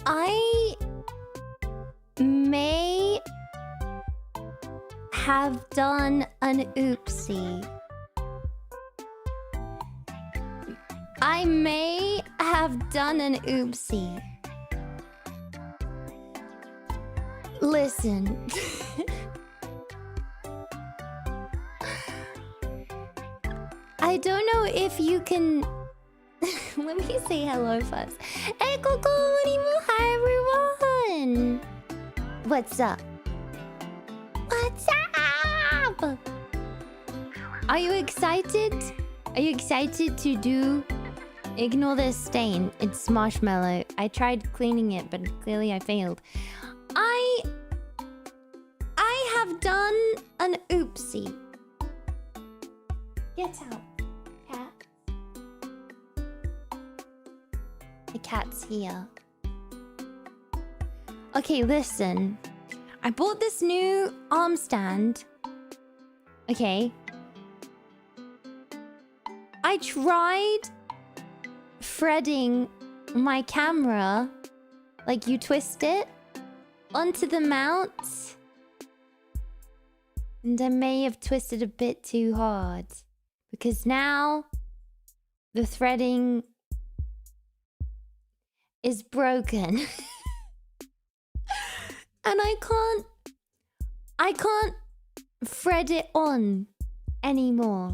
I may have done an oopsie. I may have done an oopsie. Listen. I don't know if you can... Let me say hello first. Ekkomori, hi everyone! What's up? What's up? Are you excited? Are you excited to do... Ignore this stain. It's marshmallow. I tried cleaning it, but clearly I failed. I have done an oopsie. Get out, cat. The cat's here. Okay, listen. I bought this new arm stand. Okay. I tried threading my camera, like you twist it, onto the mount. And I may have twisted a bit too hard. Because now the threading is broken. And I can't thread it on anymore.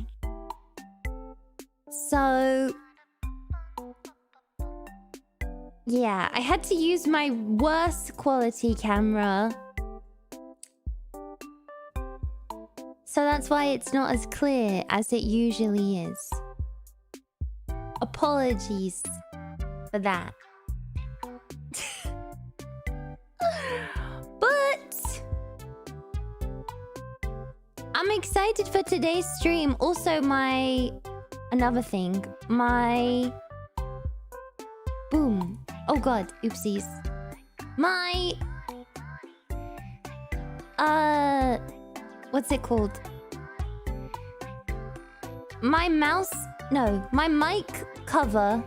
So yeah, I had to use my worst quality camera. So that's why it's not as clear as it usually is. Apologies for that. But I'm excited for today's stream. Also, another thing. Boom. Oh god, oopsies. What's it called? My mic cover.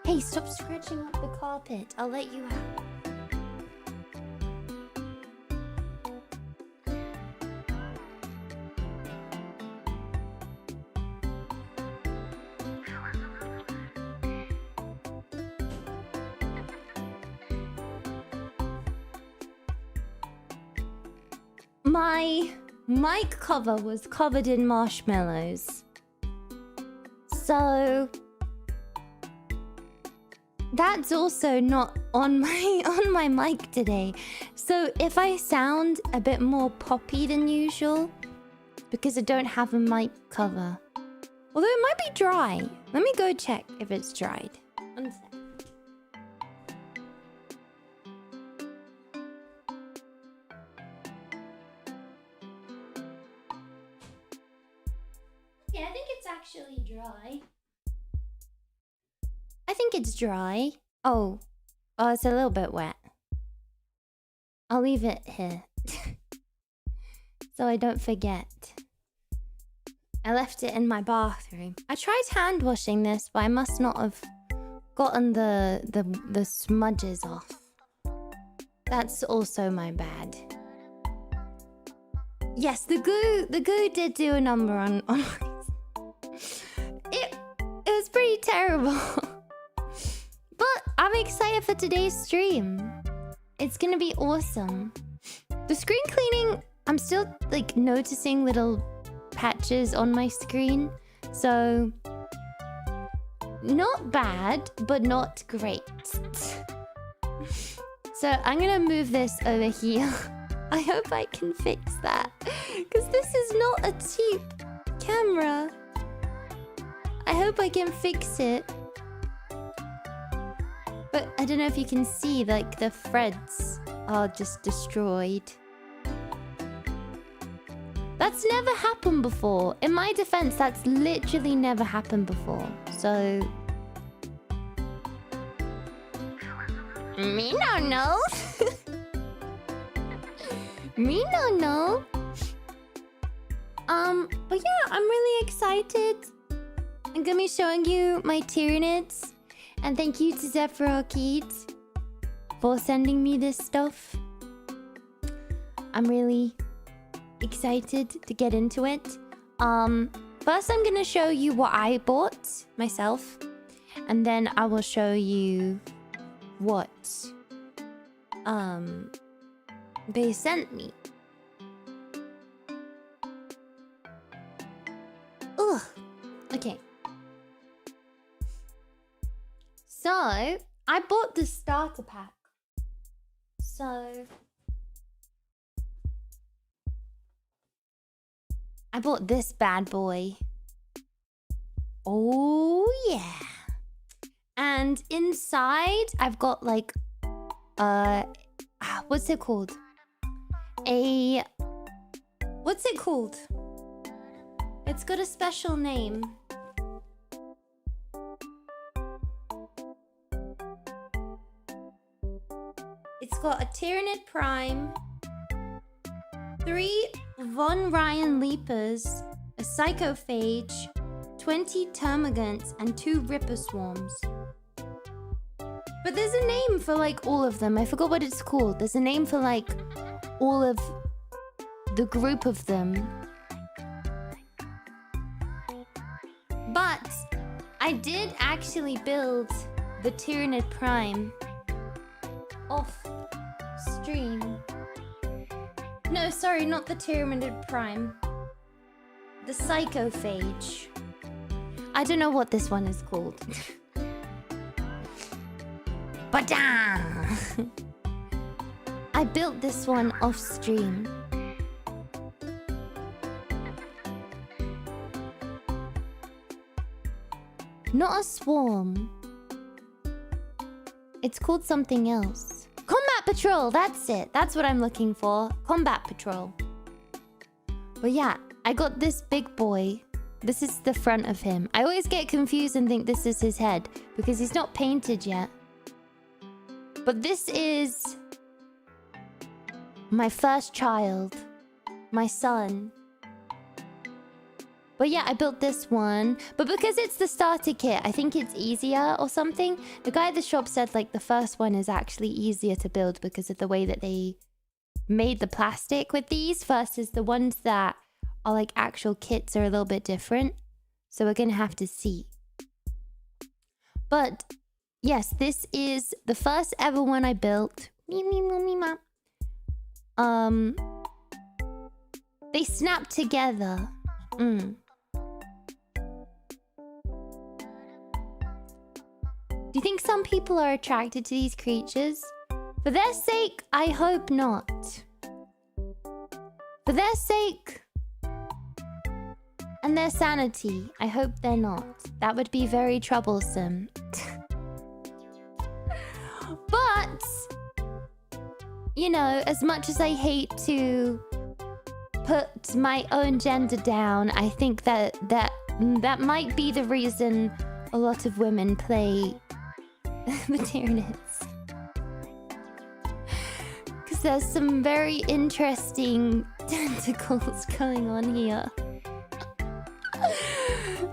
Hey, stop scratching up the carpet. I'll let you out. My mic cover was covered in marshmallows. So that's also not on my mic today. So if I sound a bit more poppy than usual, because I don't have a mic cover. Although it might be dry. Let me go check if it's dried. One sec. Yeah, I think it's actually dry. I think it's dry. Oh, it's a little bit wet. I'll leave it here. So I don't forget. I left it in my bathroom. I tried hand washing this, but I must not have gotten the smudges off. That's also my bad. Yes, the goo did do a number on it was pretty terrible. But I'm excited for today's stream. It's gonna be awesome. The screen cleaning, I'm still like noticing little patches on my screen. So not bad, but not great. So I'm gonna move this over here. I hope I can fix that. Because this is not a cheap camera. I hope I can fix it. But I don't know if you can see, like, the threads are just destroyed. That's never happened before. In my defense, that's literally never happened before. So... me no know. Me no know. But yeah, I'm really excited. I'm gonna be showing you my Tyranids. And thank you to Zephyr Arcades for sending me this stuff. I'm really excited to get into it. First I'm gonna show you what I bought myself, and then I will show you what they sent me. Ugh. Okay. So, I bought the starter pack. So, I bought this bad boy. Oh, yeah. And inside, I've got like, what's it called? What's it called? It's got a special name. It's got a Tyranid Prime, 3 Von Ryan Leapers, a Psychophage, 20 Termagants, and 2 Ripper Swarms. But there's a name for like all of them. I forgot what it's called. There's a name for like all of the group of them. But I did actually build the Tyranid Prime off stream. No, sorry, not the Tyranid Prime. The Psychophage. I don't know what this one is called. But I built this one off stream. Not a swarm. It's called something else. Combat Patrol, that's it. That's what I'm looking for. Combat Patrol. But yeah, I got this big boy. This is the front of him. I always get confused and think this is his head because he's not painted yet. But this is my first child, my son. But yeah, I built this one. But because it's the starter kit, I think it's easier or something. The guy at the shop said like the first one is actually easier to build because of the way that they made the plastic with these versus the ones that are like actual kits are a little bit different. So we're gonna have to see. But yes, this is the first ever one I built. They snap together. Do you think some people are attracted to these creatures? For their sake, I hope not. For their sake and their sanity, I hope they're not. That would be very troublesome. But, you know, as much as I hate to put my own gender down, I think that might be the reason a lot of women play the Tyranids. Because there's some very interesting tentacles going on here.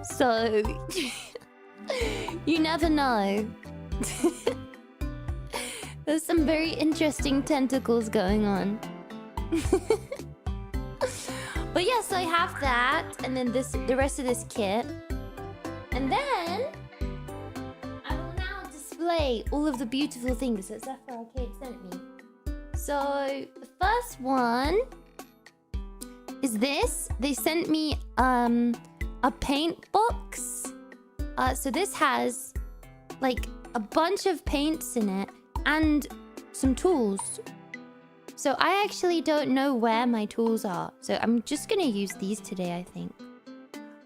So, you never know. There's some very interesting tentacles going on. But yes, so I have that, and then the rest of this kit. And then I will now display all of the beautiful things that Zephyr Arcade sent me. So the first one is this. They sent me a paint box. So this has like a bunch of paints in it and some tools. So I actually don't know where my tools are. So I'm just gonna use these today, I think.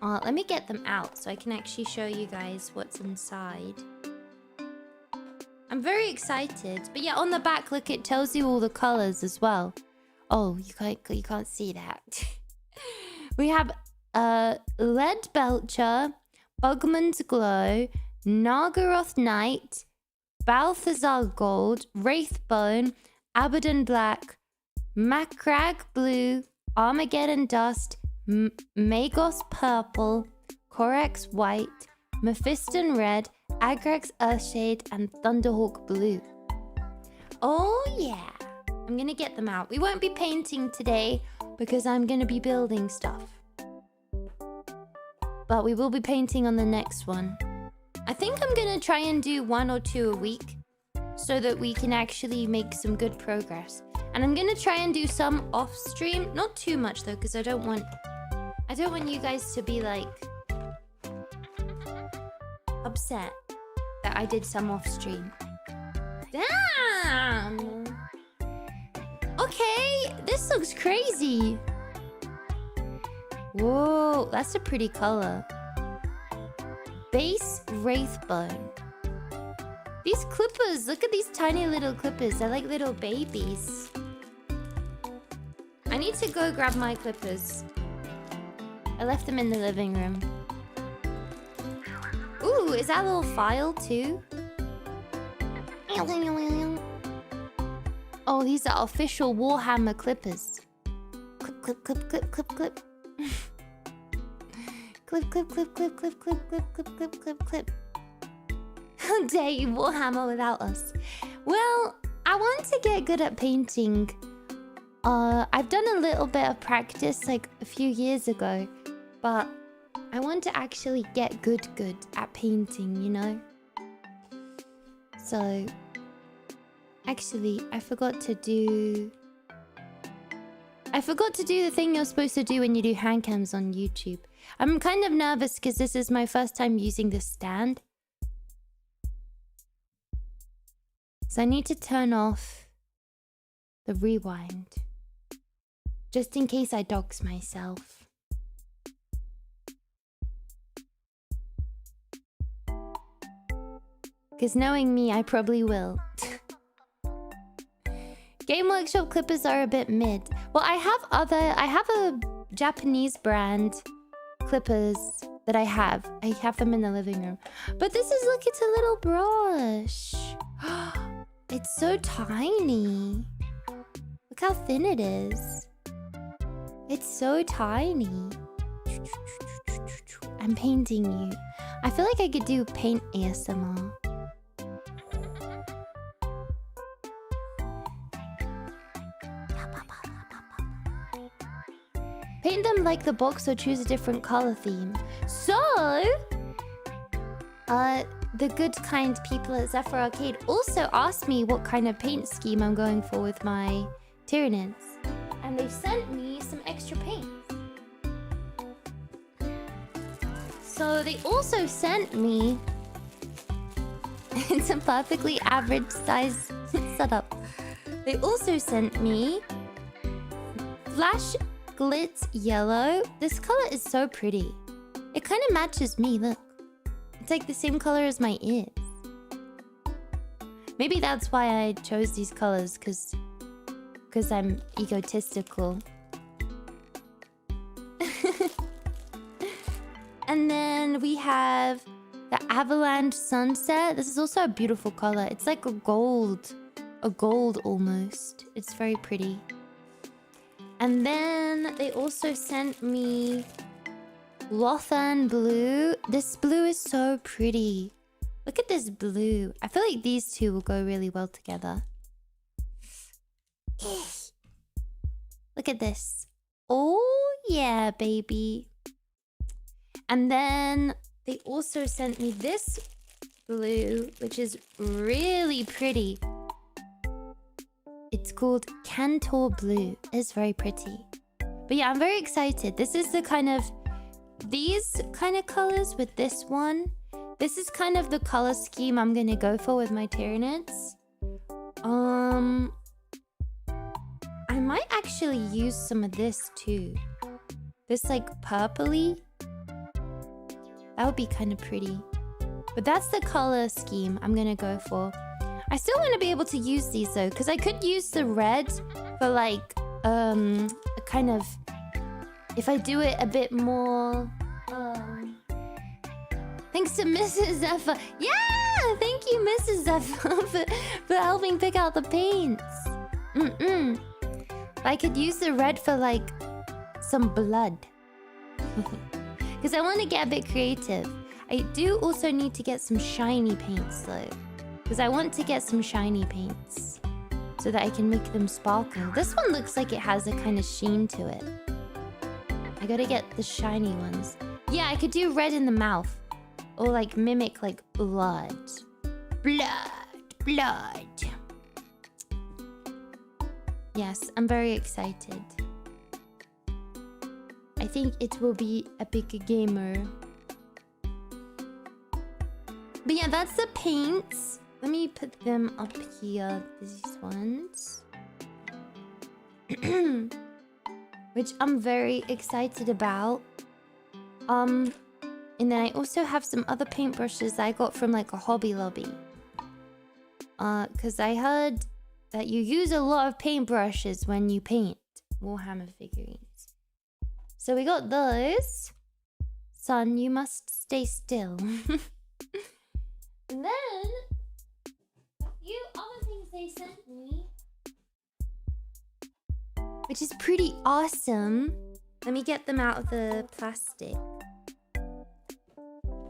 Let me get them out so I can actually show you guys what's inside. I'm very excited. But yeah, on the back, look, it tells you all the colors as well. Oh, you can't see that. We have Lead Belcher, Bugman's Glow, Nagaroth Knight, Balthazar Gold, Wraithbone, Abaddon Black, Macrag Blue, Armageddon Dust, Magos Purple, Corax White, Mephiston Red, Agrax Earthshade and Thunderhawk Blue. Oh yeah. I'm gonna get them out. We won't be painting today because I'm gonna be building stuff. But we will be painting on the next one. I think I'm gonna try and do 1 or 2 a week so that we can actually make some good progress. And I'm gonna try and do some off stream. Not too much though, because I don't want you guys to be like upset that I did some off stream. Damn! Okay, this looks crazy. Whoa, that's a pretty color. Base Wraithbone. These clippers, look at these tiny little clippers. They're like little babies. I need to go grab my clippers. I left them in the living room. Ooh, is that a little file too? Oh, these are official Warhammer clippers. Clip, clip, clip, clip, clip, clip. Clip, clip, clip, clip, clip, clip, clip, clip, clip, clip, clip. How dare you Warhammer without us? Well, I want to get good at painting. I've done a little bit of practice like a few years ago, but I want to actually get good at painting, you know? So, actually, I forgot to do the thing you're supposed to do when you do hand cams on YouTube. I'm kind of nervous because this is my first time using this stand. So I need to turn off the rewind. Just in case I dox myself. Because knowing me, I probably will. Game Workshop clippers are a bit mid. Well, I have a Japanese brand clippers that I have. I have them in the living room. But this is, look, it's a little brush. It's so tiny. Look how thin it is. It's so tiny. I'm painting you. I feel like I could do paint ASMR. Paint them like the box or choose a different color theme. So, the good kind people at Zephyr Arcade also asked me what kind of paint scheme I'm going for with my Tyranids. And they sent me some extra paint. So they also sent me... It's a perfectly average size setup. They also sent me... Flash Glitz Yellow. This color is so pretty. It kind of matches me, look. It's like the same color as my ears. Maybe that's why I chose these colors, because I'm egotistical. And then we have the Avalanche Sunset. This is also a beautiful color. It's like a gold almost. It's very pretty. And then they also sent me Lothan Blue. This blue is so pretty. Look at this blue. I feel like these two will go really well together. Look at this. Oh yeah, baby. And then they also sent me this blue, which is really pretty. It's called Cantor Blue. It's very pretty. But yeah, I'm very excited. This is the kind of... These kind of colors with this one. This is kind of the color scheme I'm gonna go for with my Tyranids. I might actually use some of this too. This like purpley. That would be kind of pretty. But that's the color scheme I'm gonna go for. I still want to be able to use these though, because I could use the red for like a kind of, if I do it a bit more thanks to Mrs. Zephyr. Yeah, thank you Mrs. Zephyr for helping pick out the paints. I could use the red for like some blood. Because I want to get a bit creative. I do also need to get some shiny paints though, because I want to get some shiny paints so that I can make them sparkle. This one looks like it has a kind of sheen to it. I gotta get the shiny ones. Yeah, I could do red in the mouth, or like mimic like blood. Blood. Yes, I'm very excited. I think it will be a big gamer. But yeah, that's the paints. Let me put them up here. These ones. Which I'm very excited about. And then I also have some other paintbrushes I got from like a Hobby Lobby. Because I heard that you use a lot of paintbrushes when you paint Warhammer figurines. So we got those. Son, you must stay still. And then a few other things they sent me, which is pretty awesome. Let me get them out of the plastic.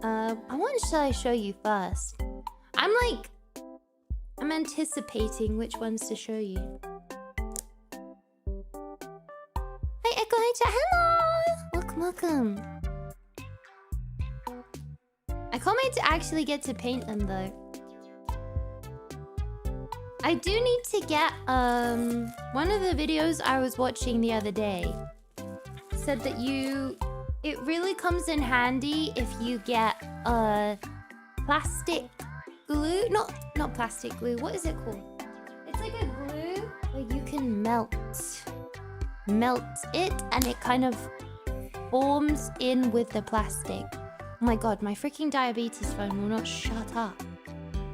What should I show you first? I'm anticipating which ones to show you. Hey Echo, hey chat, hello! Welcome. I can't wait to actually get to paint them though. I do need to get one of the videos I was watching the other day said that it really comes in handy if you get plastic glue. Not plastic glue. What is it called? It's like a glue where you can melt it and it kind of forms in with the plastic. Oh my god, my freaking diabetes phone will not shut up.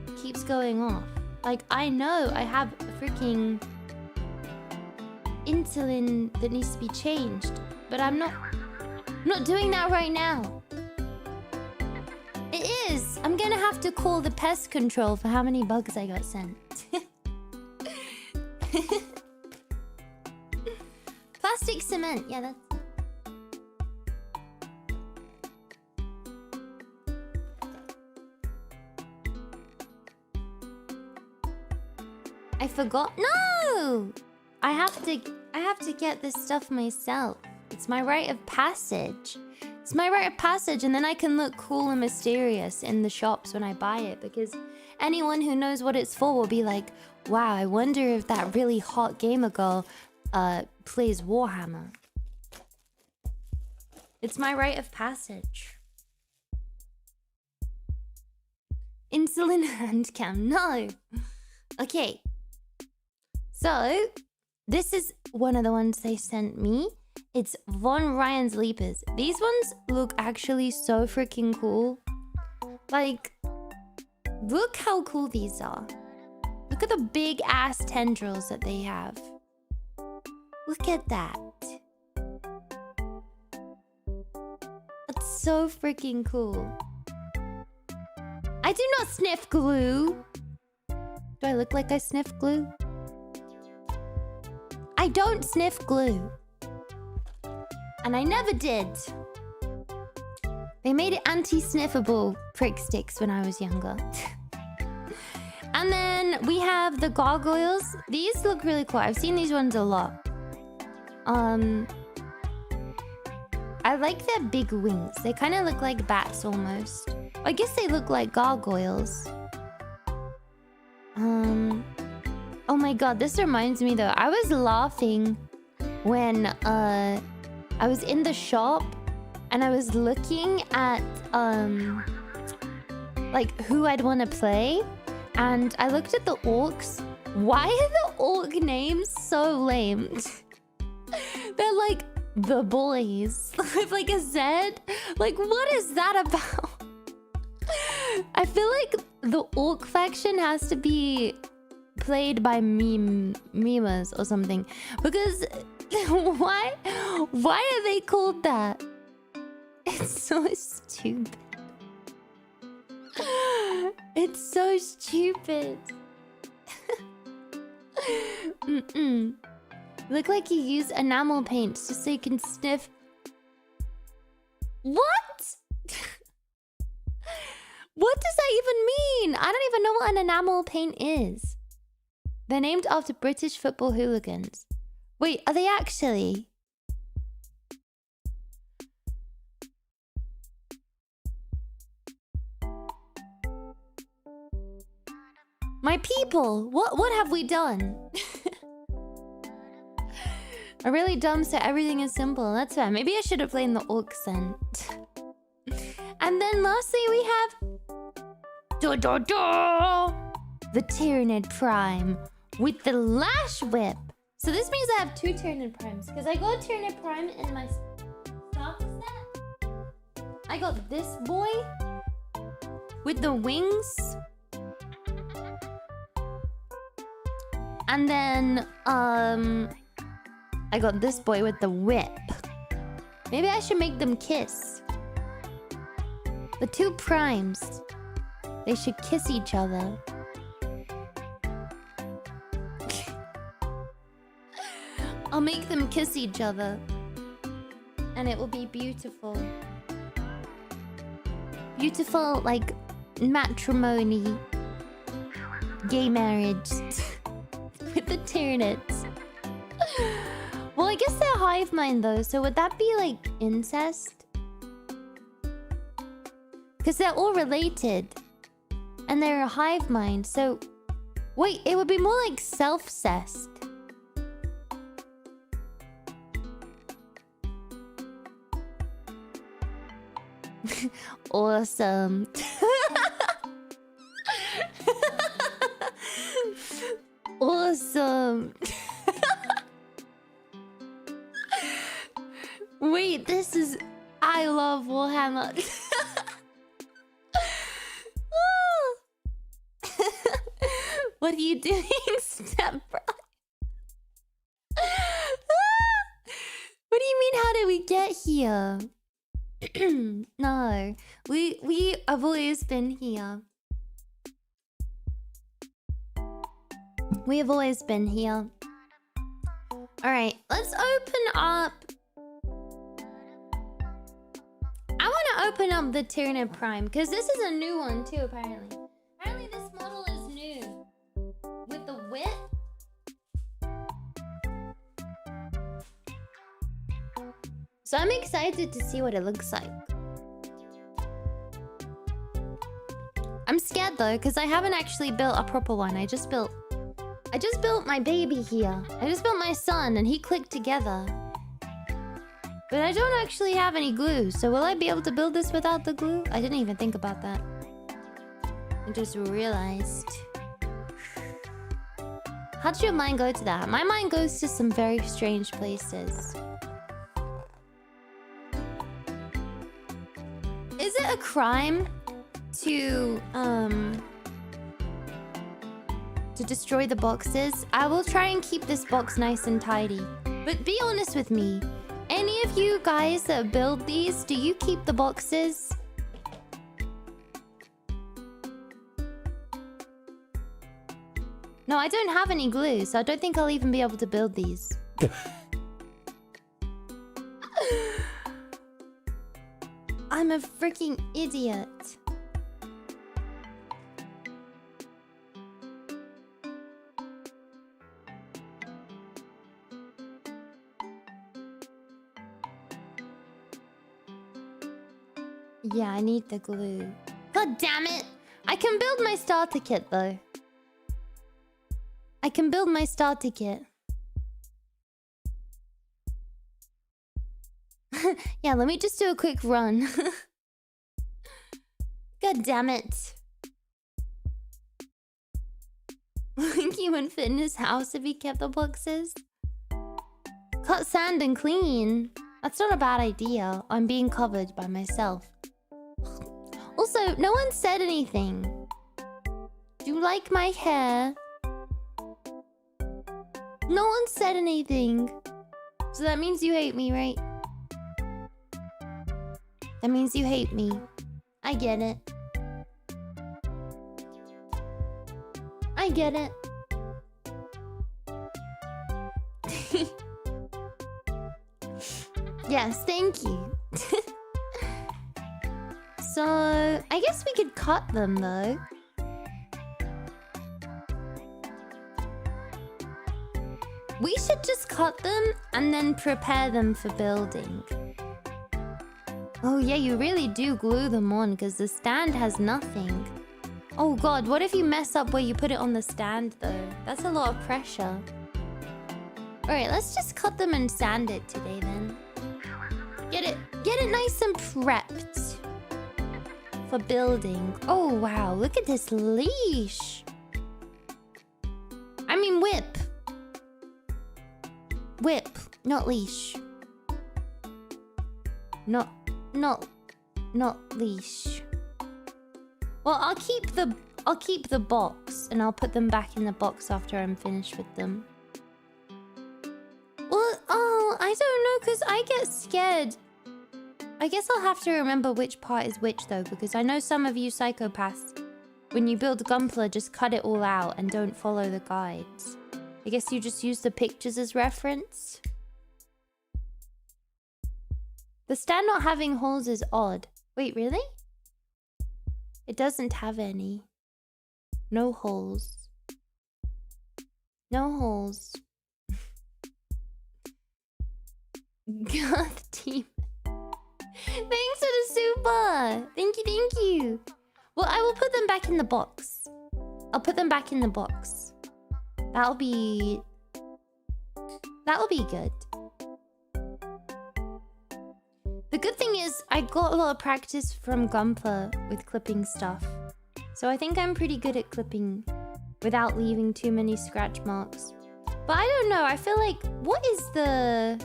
It keeps going off. Like, I know I have a freaking insulin that needs to be changed, but I'm not doing that right now. It is. I'm gonna have to call the pest control for how many bugs I got sent. Plastic cement. Yeah, that's... I forgot. No! I have to get this stuff myself. It's my rite of passage. It's my rite of passage, and then I can look cool and mysterious in the shops when I buy it, because anyone who knows what it's for will be like, wow, I wonder if that really hot gamer girl plays Warhammer. It's my rite of passage. Insulin HANDCAM. No. Okay. So, this is one of the ones they sent me. It's Von Ryan's Leapers. These ones look actually so freaking cool. Like, look how cool these are. Look at the big ass tendrils that they have. Look at that. It's so freaking cool. I do not sniff glue. Do I look like I sniff glue? I don't sniff glue. And I never did. They made it anti-sniffable prick sticks when I was younger. And then we have the gargoyles. These look really cool. I've seen these ones a lot. I like their big wings. They kind of look like bats almost. I guess they look like gargoyles. Oh my god, this reminds me though. I was laughing when I was in the shop and I was looking at like who I'd want to play, and I looked at the orcs. Why are the orc names so lame? They're like the boys with like a Z. Like, what is that about? I feel like the orc faction has to be played by memers or something, because why are they called that? It's so stupid. It's so stupid. Look like you use enamel paints just so you can sniff. What? What does that even mean? I don't even know what an enamel paint is. They're named after British football hooligans. Wait, are they actually? My people, what have we done? A really dumb so everything is simple. That's fair. Maybe I should have played the accent. And then lastly we have the Tyranid Prime with the Lash Whip. So this means I have 2 Tyranid Primes because I got Tyranid Prime in my starter set. I got this boy with the wings. And then I got this boy with the whip. Maybe I should make them kiss. The 2 primes. They should kiss each other. I'll make them kiss each other. And it will be beautiful. Beautiful, like, matrimony. Gay marriage. With the Tyranids. Well, I guess they're hive mind though, so would that be like incest? Because they're all related. And they're a hive mind, so... Wait, it would be more like self-cest. Awesome. Awesome. Wait, this is... I love Warhammer. What are you doing, step bro? What do you mean, how did we get here? No, we have always been here. We have always been here. Alright, let's open up... I want to open up the Tyranid Prime, because this is a new one too, apparently. Apparently this model is new. With the whip. So I'm excited to see what it looks like. I'm scared though, because I haven't actually built a proper one. I just built my baby here. I just built my son and he clicked together. But I don't actually have any glue, so will I be able to build this without the glue? I didn't even think about that. I just realized. How did your mind go to that? My mind goes to some very strange places. Is it a crime to destroy the boxes? I will try and keep this box nice and tidy. But be honest with me. Any of you guys that build these, do you keep the boxes? No, I don't have any glue, so I don't think I'll even be able to build these. I'm a freaking idiot. Yeah, I need the glue. God damn it! I can build my starter kit though. I can build my starter kit. Yeah, let me just do a quick run. God damn it. Think he would fit in his house if he kept the boxes? Cut sand and clean. That's not a bad idea. I'm being covered by myself. Also, no one said anything. Do you like my hair? No one said anything. So that means you hate me, right? That means you hate me. I get it. I get it. Yes, thank you. So So, I guess we could cut them though. We should just cut them and then prepare them for building. Oh yeah, you really do glue them on because the stand has nothing. Oh god, what if you mess up where you put it on the stand though? That's a lot of pressure. Alright, let's just cut them and sand it today then. Get it nice and prepped for building. Oh wow, look at this leash. I mean whip. Whip, not leash. Not leash. Well, I'll keep the box and I'll put them back in the box after I'm finished with them. Well, oh, I don't know because I get scared. I guess I'll have to remember which part is which though, because I know some of you psychopaths, when you build Gunpla, just cut it all out and don't follow the guides. I guess you just use the pictures as reference. The stand not having holes is odd. Wait, really? It doesn't have any. No holes. No holes. God team. Thanks for the super. Thank you. Well, I will put them back in the box. I'll put them back in the box. That'll be good. The good thing is I got a lot of practice from Gunpla with clipping stuff. So I think I'm pretty good at clipping without leaving too many scratch marks. But I don't know, I feel like what's the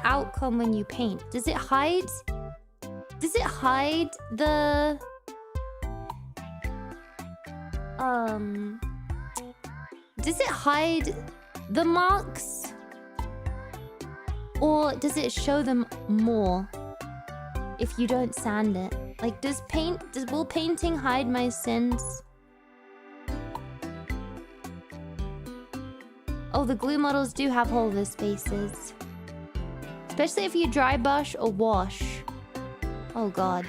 outcome when you paint? Does it hide the does it hide the marks? Or does it show them more if you don't sand it? Like, will painting hide my sins? Oh, the glue models do have holder spaces. Especially if you dry brush or wash. Oh god.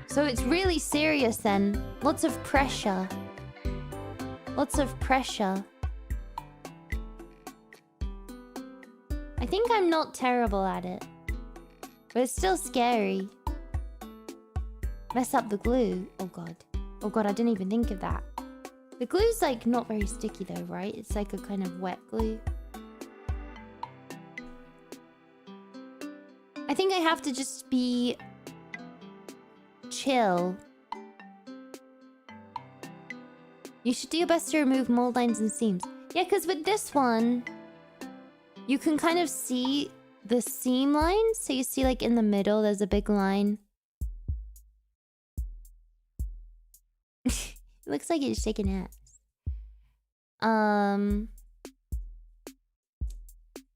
So it's really serious then. Lots of pressure. Lots of pressure. I think I'm not terrible at it. But it's still scary. Mess up the glue. Oh god. Oh god, I didn't even think of that. The glue's like not very sticky though, right? It's like a kind of wet glue. I think I have to just be chill. You should do your best to remove mold lines and seams. Yeah, because with this one, you can kind of see the seam lines. So you see like in the middle, there's a big line. It looks like it's shaking ass.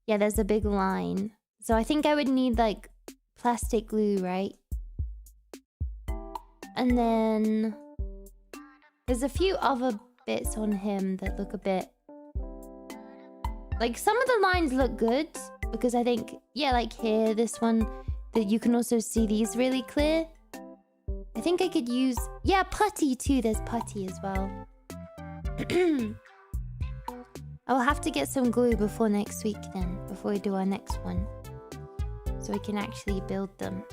Yeah, there's a big line. So I think I would need like plastic glue, right? And then there's a few other bits on him that look a bit... Like some of the lines look good because I think, yeah, like here, this one, that you can also see these really clear. I think I could use... Yeah, putty too. There's putty as well. I will have to get some glue before next week then, before we do our next one. So we can actually build them.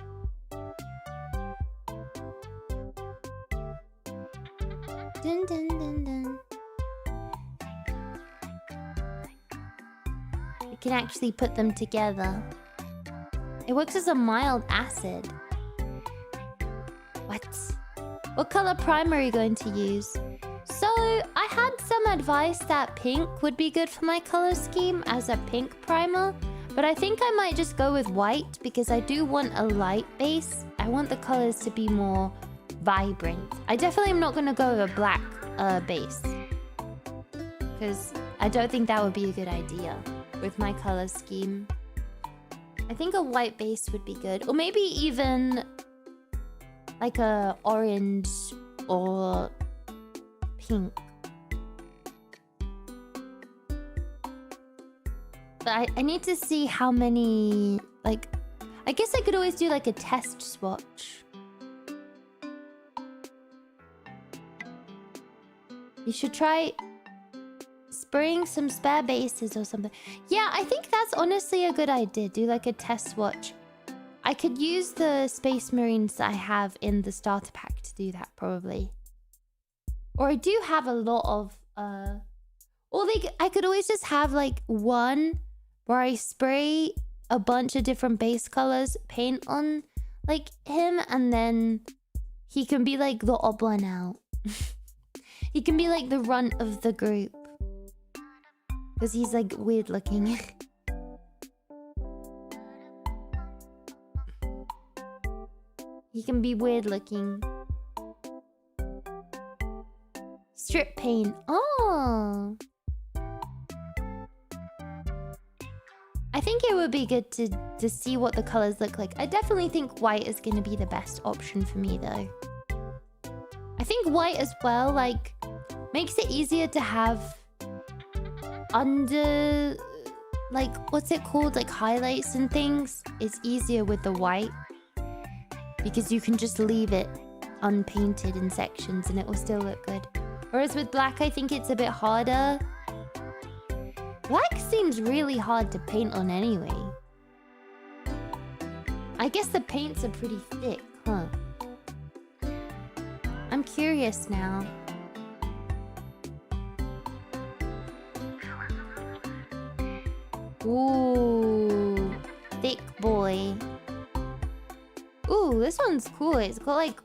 Dun, dun, dun, dun. We can actually put them together. It works as a mild acid. What color primer are you going to use? So, I had some advice that pink would be good for my color scheme as a pink primer. But I think I might just go with white because I do want a light base. I want the colors to be more vibrant. I definitely am not going to go with a black base. Because I don't think that would be a good idea with my color scheme. I think a white base would be good. Or maybe even like a orange or pink. But I need to see how many, like... I guess I could always do like a test swatch. You should try spraying some spare bases or something. Yeah, I think that's honestly a good idea. Do like a test watch. I could use the Space Marines that I have in the starter pack to do that, probably. Or I do have a lot of... Or I could always just have like one where I spray a bunch of different base colors, paint on like him, and then he can be like the odd one out. He can be like the runt of the group. Because he's like weird looking. He can be weird looking. Strip paint. Oh. I think it would be good to see what the colors look like. I definitely think white is going to be the best option for me though. I think white as well, like, makes it easier to have under, like, what's it called? Like highlights and things. It's easier with the white. Because you can just leave it unpainted in sections and it will still look good. Whereas with black, I think it's a bit harder. Black seems really hard to paint on anyway. I guess the paints are pretty thick, huh? I'm curious now. Ooh, thick boy. Ooh, this one's cool. It's got like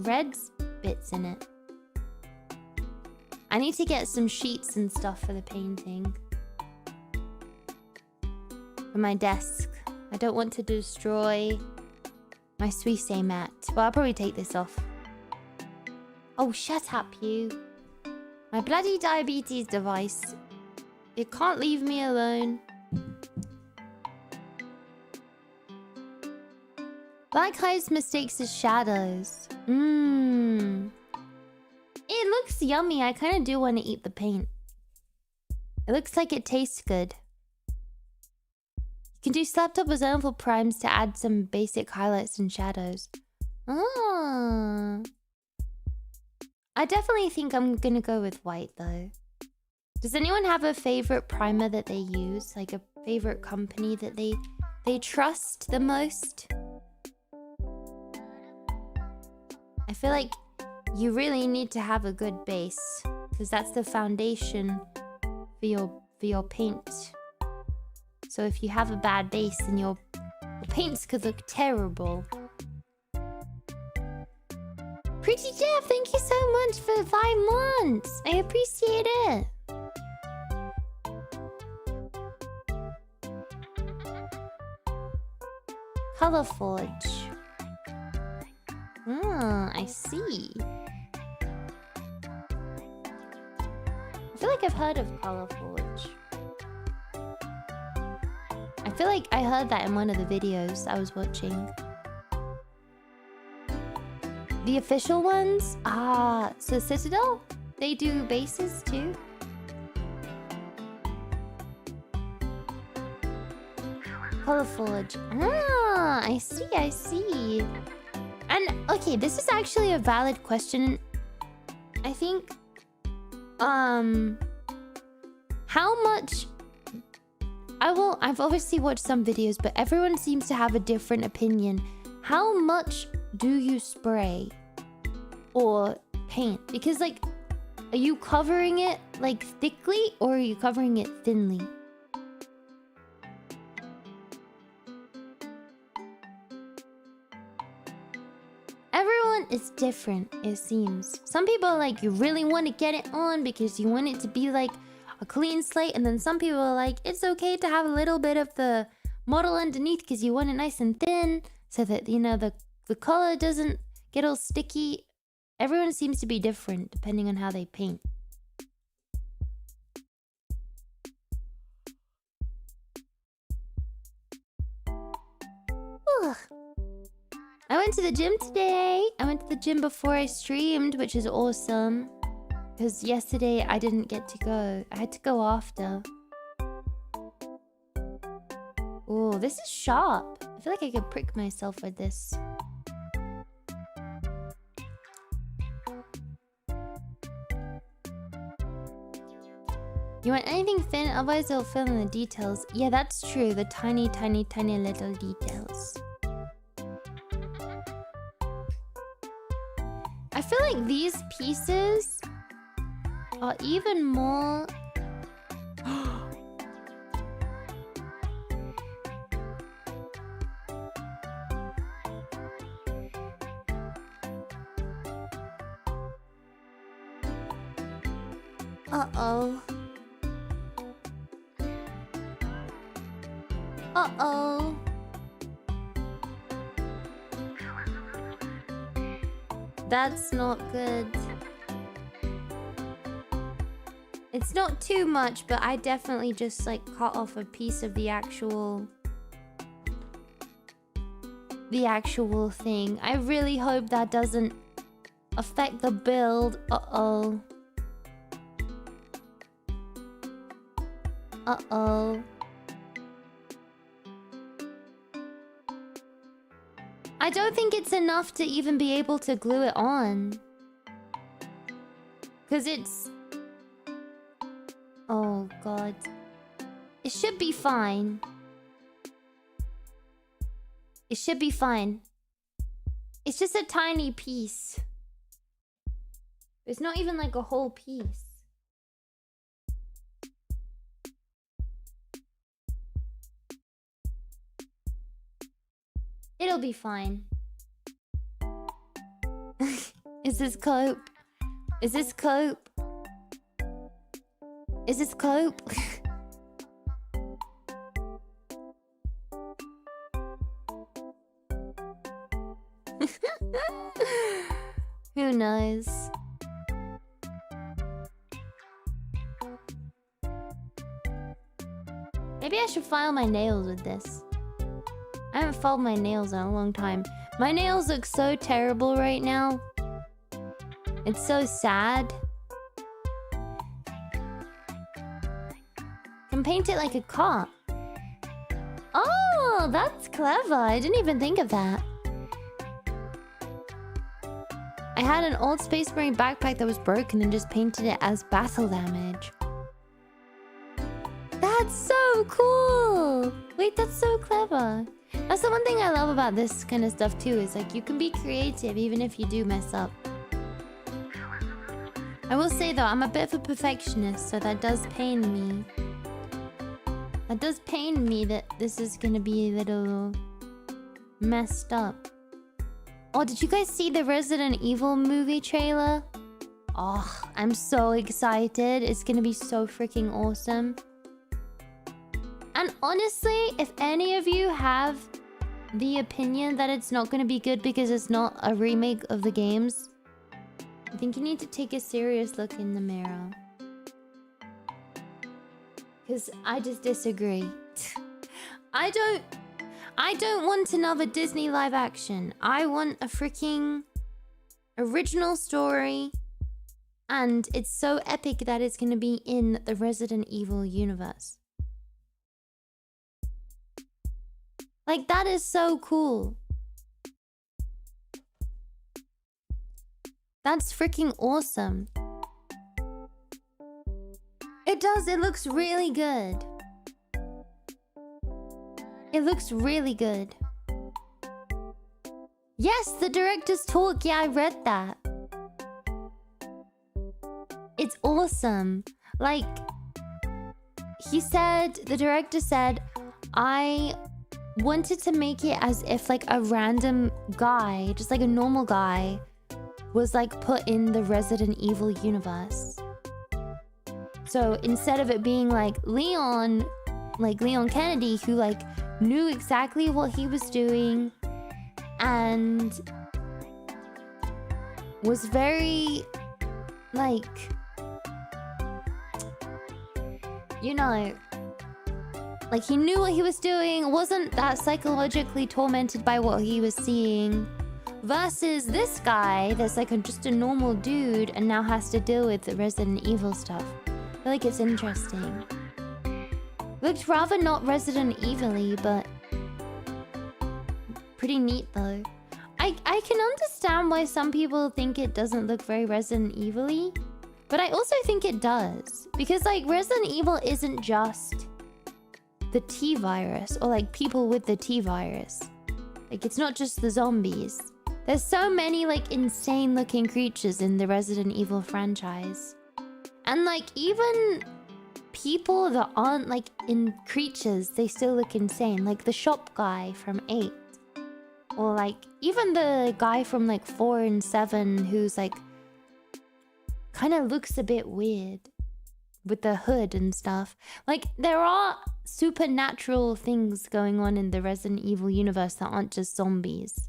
red bits in it. I need to get some sheets and stuff for the painting. For my desk. I don't want to destroy my Suisse mat. Well, I'll probably take this off. Oh, shut up, you. My bloody diabetes device. You can't leave me alone. Black hides mistakes as shadows. Mmm. It looks yummy. I kind of do want to eat the paint. It looks like it tastes good. You can do slapped up with Zonal primes to add some basic highlights and shadows. Ah. I definitely think I'm gonna go with white though. Does anyone have a favorite primer that they use? Like a favorite company that they trust the most? I feel like you really need to have a good base because that's the foundation for your paint. So if you have a bad base, then your paints could look terrible. Pretty Jeff, thank you so much for 5 months. I appreciate it. Color Forge. Ah, I see. I feel like I've heard of Color Forge. I feel like I heard that in one of the videos I was watching. The official ones? Ah, so Citadel? They do bases too? Color Forge. Ah, I see, I see. And, okay, this is actually a valid question. I think... How much... I've obviously watched some videos, but everyone seems to have a different opinion. How much do you spray? Or paint? Because, like, are you covering it, like, thickly? Or are you covering it thinly? Everyone is different, it seems. Some people are like, you really want to get it on because you want it to be like a clean slate. And then some people are like, it's okay to have a little bit of the model underneath because you want it nice and thin so that, you know, the color doesn't get all sticky. Everyone seems to be different depending on how they paint. Ugh. I went to the gym today. I went to the gym before I streamed, which is awesome. Because yesterday I didn't get to go. I had to go after. Oh, this is sharp. I feel like I could prick myself with this. You want anything thin, otherwise it'll fill in the details. Yeah, that's true. The tiny, tiny, tiny little details. I feel like these pieces are even more... Uh-oh. Uh-oh. That's not good. It's not too much, but I definitely just like cut off a piece of the actual thing. I really hope that doesn't affect the build. Uh-oh. Uh-oh. I don't think it's enough to even be able to glue it on. 'Cause it's... Oh, God. It should be fine. It should be fine. It's just a tiny piece. It's not even like a whole piece. It'll be fine. Is this cope? Is this cope? Is this cope? Who knows? Maybe I should file my nails with this. I haven't filed my nails in a long time. My nails look so terrible right now. It's so sad. Can paint it like a cop. Oh, that's clever. I didn't even think of that. I had an old Space Marine backpack that was broken and just painted it as battle damage. That's so cool! Wait, that's so clever. That's the one thing I love about this kind of stuff too, is like you can be creative even if you do mess up. I will say though, I'm a bit of a perfectionist, so that does pain me. That does pain me that this is gonna be a little messed up. Oh, did you guys see the Resident Evil movie trailer? Oh, I'm so excited. It's gonna be so freaking awesome. And honestly, if any of you have the opinion that it's not gonna be good because it's not a remake of the games, I think you need to take a serious look in the mirror. Because I just disagree. I don't want another Disney live action. I want a freaking original story. And it's so epic that it's gonna be in the Resident Evil universe. Like, that is so cool. That's freaking awesome. It does. It looks really good. It looks really good. Yes, the director's talk. Yeah, I read that. It's awesome. Like, the director said, I wanted to make it as if like a random guy, just like a normal guy, was like put in the Resident Evil universe. So instead of it being like Leon Kennedy, who like knew exactly what he was doing and was very like, you know, like he knew what he was doing, wasn't that psychologically tormented by what he was seeing, versus this guy that's like just a normal dude and now has to deal with the Resident Evil stuff. I feel like it's interesting. Looked rather not Resident Evil-y, but pretty neat though. I can understand why some people think it doesn't look very Resident Evil-y, But I also think it does. Because, like, Resident Evil isn't just the T-virus or, like, people with the T-virus. Like, it's not just the zombies. There's so many, like, insane-looking creatures in the Resident Evil franchise. And, like, even people that aren't, like, in creatures, they still look insane. Like, the shop guy from 8. Or, like, even the guy from, like, 4 and 7 who's, like, kind of looks a bit weird with the hood and stuff. Like, there are supernatural things going on in the Resident Evil universe that aren't just zombies.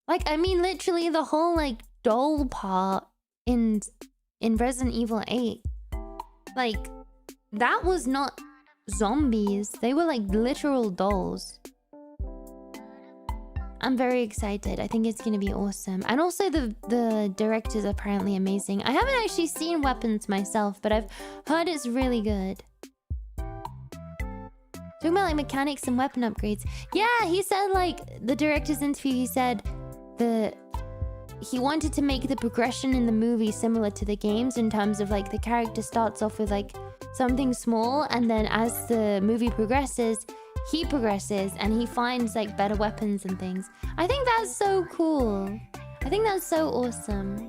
Like, I mean, literally the whole, like, doll part in Resident Evil 8. Like, that was not zombies. They were, like, literal dolls. I'm very excited. I think it's gonna be awesome. And also the director's apparently amazing. I haven't actually seen Weapons myself, but I've heard it's really good. Talking about, like, mechanics and weapon upgrades. Yeah, he said, like, the director's interview, he said he wanted to make the progression in the movie similar to the games in terms of, like, the character starts off with, like, something small, and then as the movie progresses, he progresses and he finds, like, better weapons and things. I think that's so cool. I think that's so awesome.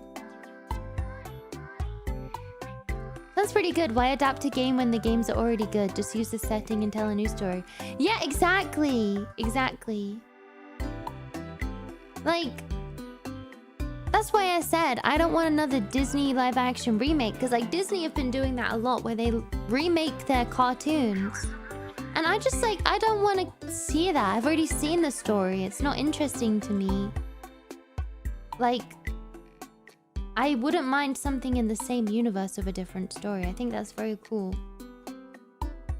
That's pretty good. Why adapt a game when the games are already good? Just use the setting and tell a new story. Yeah, exactly. Exactly. Like, that's why I said I don't want another Disney live-action remake. Because, like, Disney have been doing that a lot where they remake their cartoons. And I just, like, I don't want to see that. I've already seen the story. It's not interesting to me. Like, I wouldn't mind something in the same universe of a different story. I think that's very cool.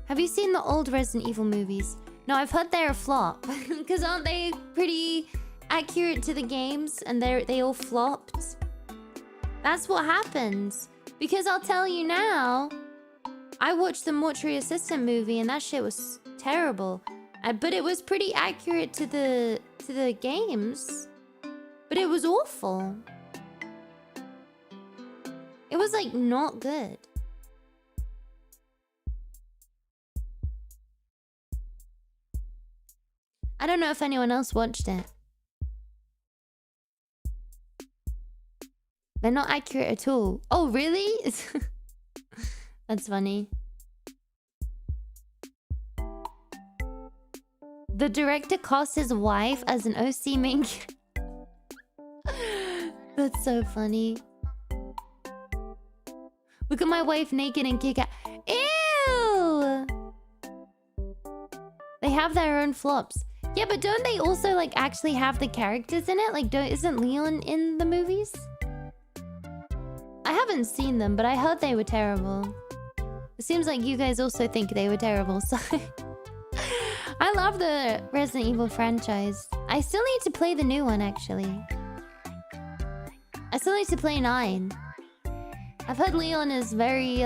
Have you seen the old Resident Evil movies? No, I've heard they're a flop. Because aren't they pretty accurate to the games? And they all flopped? That's what happens. Because I'll tell you now... I watched the Mortuary Assistant movie and that shit was terrible. But it was pretty accurate to the games. But it was awful. It was, like, not good. I don't know if anyone else watched it. They're not accurate at all. Oh, really? That's funny. The director cast his wife as an OC main. That's so funny. Look at my wife naked and kick out. Ew! They have their own flops. Yeah, but don't they also, like, actually have the characters in it? Like, isn't Leon in the movies? I haven't seen them, but I heard they were terrible. It seems like you guys also think they were terrible, so... I love the Resident Evil franchise. I still need to play the new one, actually. I still need to play 9. I've heard Leon is very,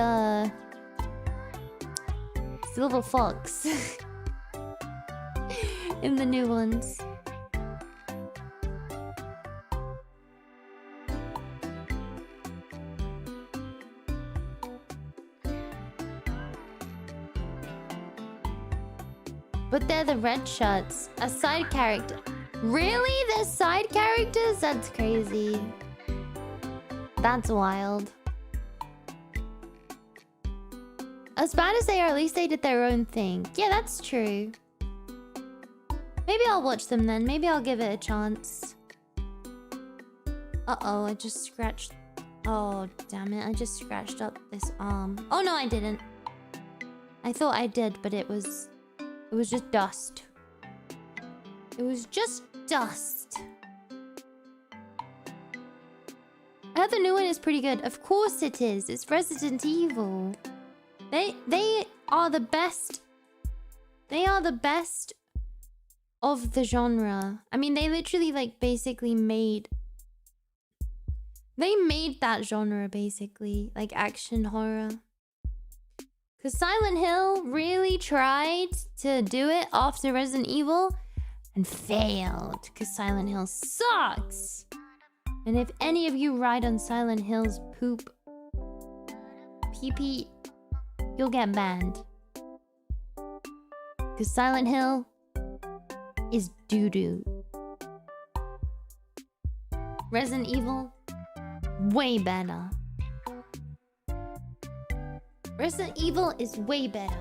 Silver Fox. In the new ones. But they're the red shirts. A side character. Really? They're side characters? That's crazy. That's wild. As bad as they are, at least they did their own thing. Yeah, that's true. Maybe I'll watch them then. Maybe I'll give it a chance. Uh-oh, I just scratched... Oh, damn it. I just scratched up this arm. Oh, no, I didn't. I thought I did, but it was just dust. It was just dust. I heard the new one is pretty good. Of course it is. It's Resident Evil. They are the best. They are the best of the genre. I mean, they literally, like, basically made... They made that genre, basically. Like, action horror. Because Silent Hill really tried to do it after Resident Evil and failed. Because Silent Hill sucks. And if any of you ride on Silent Hill's poop pee-pee, you'll get banned. Because Silent Hill is doo-doo. Resident Evil, way better. Resident Evil is way better.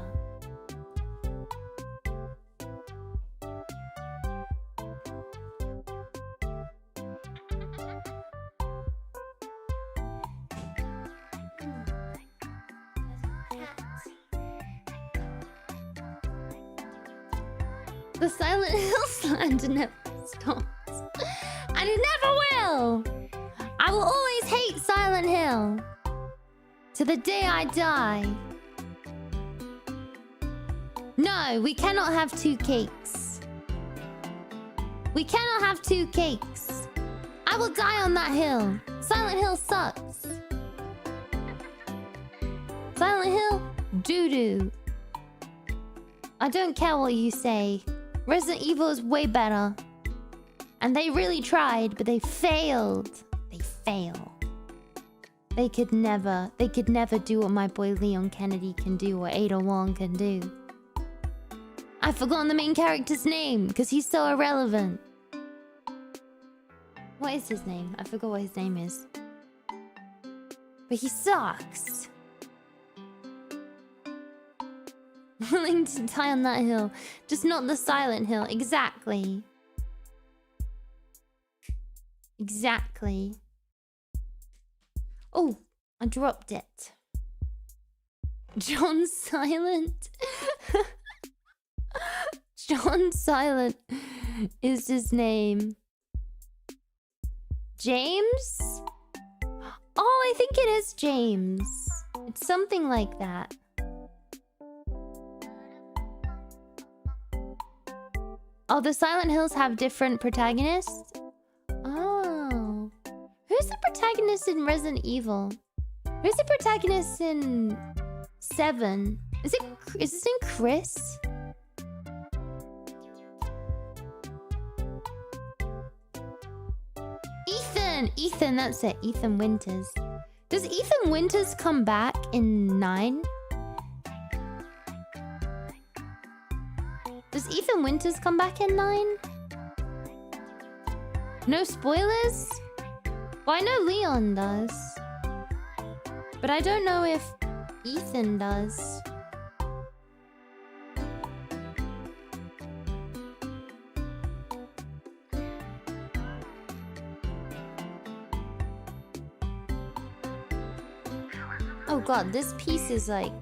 The Silent Hill slander never stops. And it never will! I will always hate Silent Hill. To the day I die. No, we cannot have two cakes. We cannot have two cakes. I will die on that hill. Silent Hill sucks. Silent Hill, doo-doo. I don't care what you say. Resident Evil is way better. And they really tried, but they failed. They fail. They could never do what my boy Leon Kennedy can do, or Ada Wong can do. I've forgotten the main character's name, because he's so irrelevant. What is his name? I forgot what his name is. But he sucks. Willing to die on that hill. Just not the Silent Hill. Exactly. Exactly. Oh, I dropped it. John Silent. John Silent is his name. James? Oh, I think it is James. It's something like that. Oh, the Silent Hills have different protagonists? Oh. Who's the protagonist in Resident Evil? Who's the protagonist in 7? Is this in Chris? Ethan, that's it. Ethan Winters. Does Ethan Winters come back in 9? Does Ethan Winters come back in 9? No spoilers? Well, I know Leon does. But I don't know if Ethan does. Oh god, this piece is like...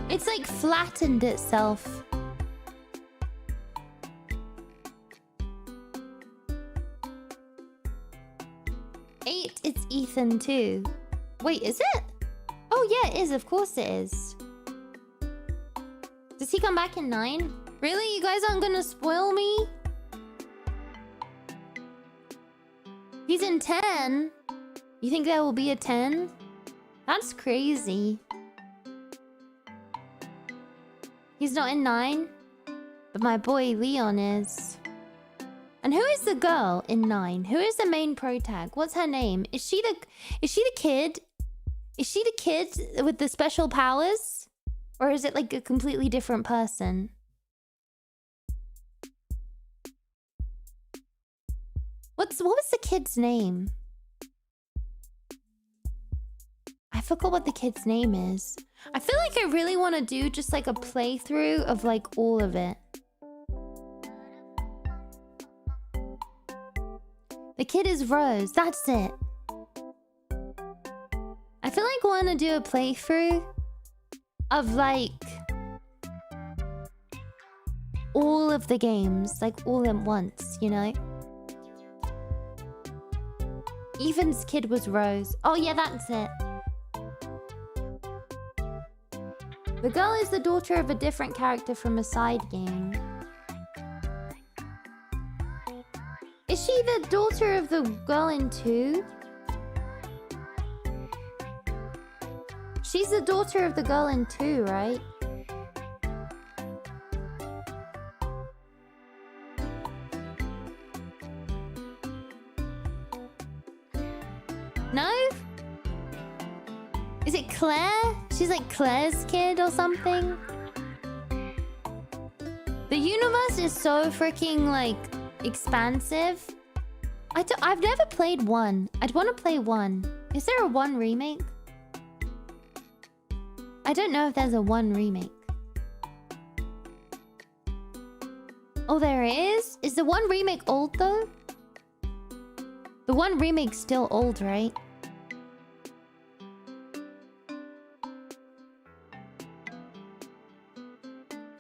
It's like flattened itself. It's Ethan too. Wait, is it? Oh yeah, it is. Of course it is. Does he come back in 9? Really? You guys aren't gonna spoil me? He's in 10. You think there will be a 10? That's crazy. He's not in 9? But my boy Leon is. And who is the girl in 9? Who is the main protag? What's her name? Is she the kid? Is she the kid with the special powers? Or is it like a completely different person? What was the kid's name? I forgot what the kid's name is. I feel like I really want to do just like a playthrough of like all of it. The kid is Rose. That's it. I feel like I want to do a playthrough of like all of the games, like all at once, you know? Ethan's kid was Rose. Oh yeah, that's it. The girl is the daughter of a different character from a side game. Is she the daughter of the girl in 2? She's the daughter of the girl in 2, right? Claire? She's like Claire's kid or something? The universe is so freaking, like, expansive. I've never played 1. I'd want to play 1. Is there a 1 remake? I don't know if there's a 1 remake. Oh, there is? Is the 1 remake old, though? The 1 remake's still old, right?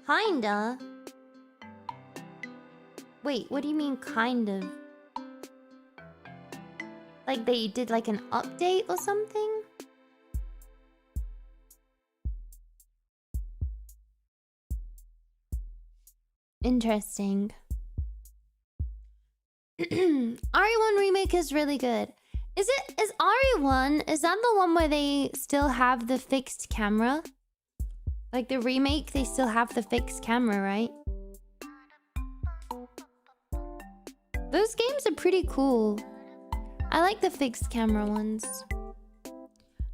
Kinda. Wait, what do you mean, kind of? Like they did like an update or something? Interesting. RE1 remake is really good. Is RE1, is that the one where they still have the fixed camera? Like the remake, they still have the fixed camera, right? Those games are pretty cool. I like the fixed camera ones.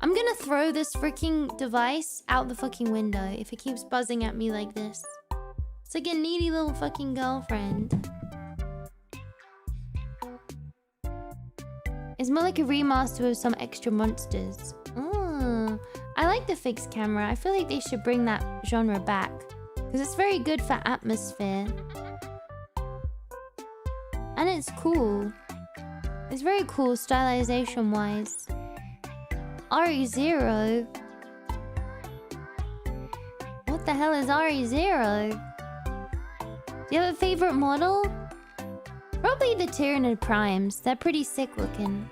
I'm gonna throw this freaking device out the fucking window if it keeps buzzing at me like this. It's like a needy little fucking girlfriend. It's more like a remaster with some extra monsters. Oh, I like the fixed camera. I feel like they should bring that genre back. Because it's very good for atmosphere. And it's cool. It's very cool stylization-wise. RE0? What the hell is RE0? Do you have a favorite model? Probably the Tyranid Primes. They're pretty sick looking.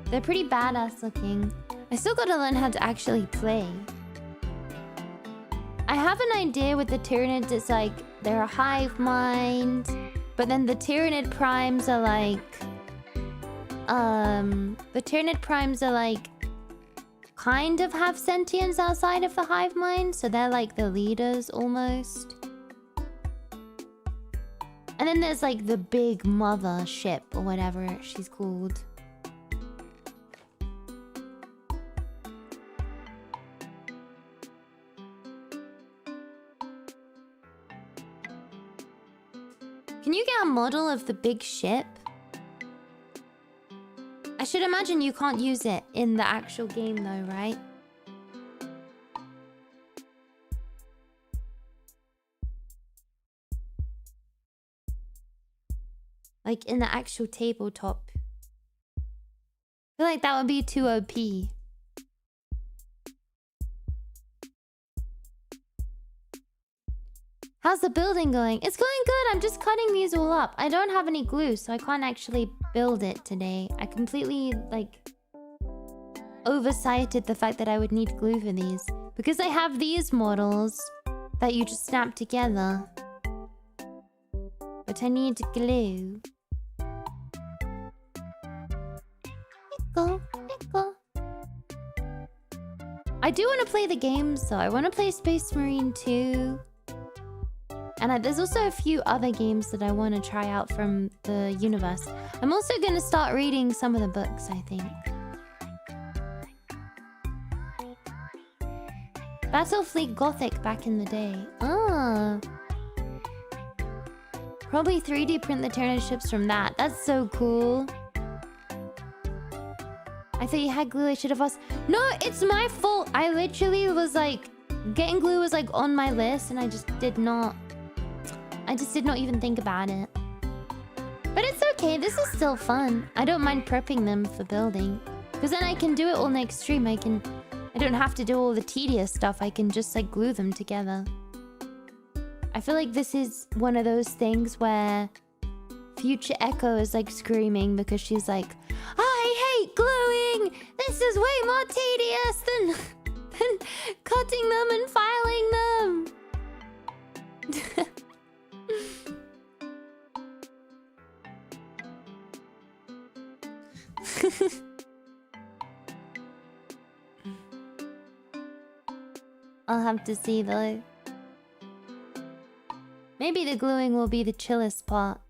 They're pretty badass looking. I still gotta learn how to actually play. I have an idea with the Tyranids. It's like they're a hive mind. But then the Tyranid Primes are like... The Tyranid Primes are like... kind of have sentience outside of the hive mind. So they're like the leaders almost. And then there's like the big mother ship or whatever she's called. Can you get a model of the big ship? I should imagine you can't use it in the actual game though, right? Like in the actual tabletop. I feel like that would be too OP. How's the building going? It's going good. I'm just cutting these all up. I don't have any glue, so I can't actually build it today. I completely, like, oversighted the fact that I would need glue for these. Because I have these models that you just snap together. But I need glue. Echo. I do want to play the games, though. I want to play Space Marine 2. And there's also a few other games that I want to try out from the universe. I'm also going to start reading some of the books, I think. Battlefleet Gothic back in the day. Ah. Probably 3D print the Tyranid ships from that. That's so cool. I thought you had glue. I should have asked. No, it's my fault. I literally was like... Getting glue was like on my list and I just did not even think about it. But it's okay, this is still fun. I don't mind prepping them for building. Because then I can do it all next stream. I don't have to do all the tedious stuff. I can just like glue them together. I feel like this is one of those things where future Echo is like screaming because she's like, I hate gluing! This is way more tedious than cutting them and filing them! I'll have to see though. Maybe the gluing will be the chillest part.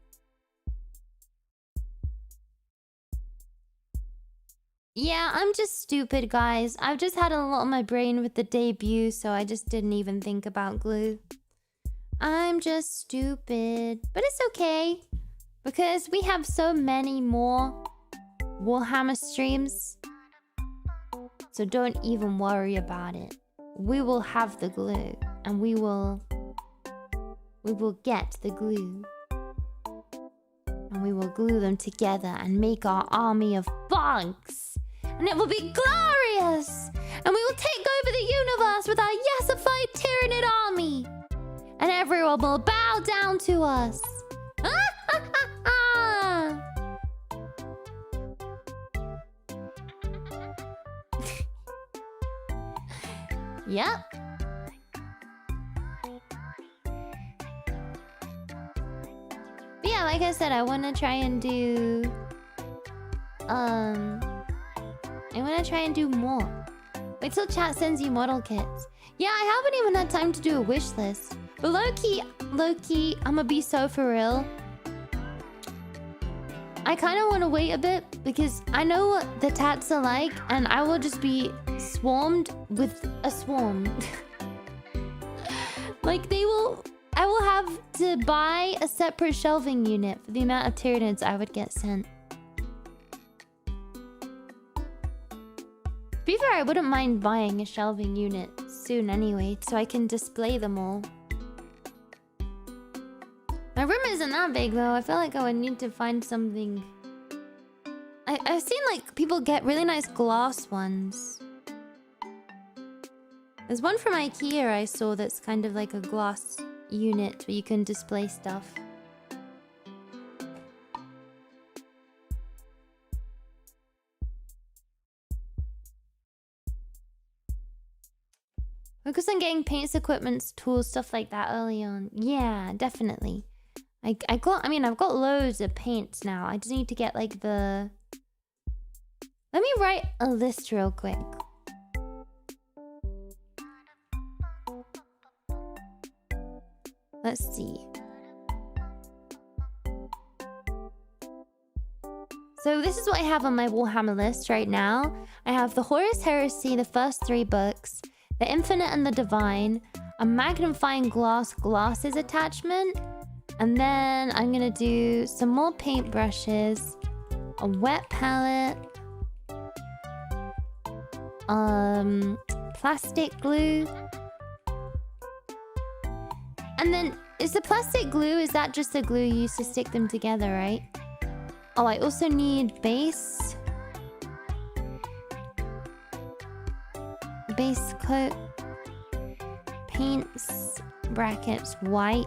Yeah, I'm I'm just stupid, guys. I've just had a lot on my brain with the debut, so I just didn't even think about glue. I'm just stupid. But it's okay. Because we have so many more Warhammer streams. So don't even worry about it. We will have the glue. And we will get the glue. And we will glue them together and make our army of bugs. And it will be glorious! And we will take over the universe with our yesified tyrannid army! And everyone will bow down to us! Yep. But yeah, like I said, I want to try and do... I want to try and do more. Wait till chat sends you model kits. Yeah, I haven't even had time to do a wish list. But low-key, I'm gonna be so for real. I kind of want to wait a bit because I know what the tats are like and I will just be swarmed with a swarm. Like I will have to buy a separate shelving unit for the amount of Tyranids I would get sent. To be fair, I wouldn't mind buying a shelving unit soon anyway, so I can display them all. My room isn't that big though. I feel like I would need to find something. I've seen like people get really nice glass ones. There's one from IKEA I saw that's kind of like a glass unit where you can display stuff. Focus on getting paints, equipment, tools, stuff like that early on. Yeah, definitely. I've got loads of paints now. I just need to get like the... Let me write a list real quick. Let's see. So this is what I have on my Warhammer list right now. I have the Horus Heresy, the first 3 books, the Infinite and the Divine, a magnifying glasses attachment, and then I'm gonna do some more paintbrushes, a wet palette, plastic glue, and then is the plastic glue, is that just the glue you use to stick them together, right? Oh, I also need base coat, paints, brackets, white.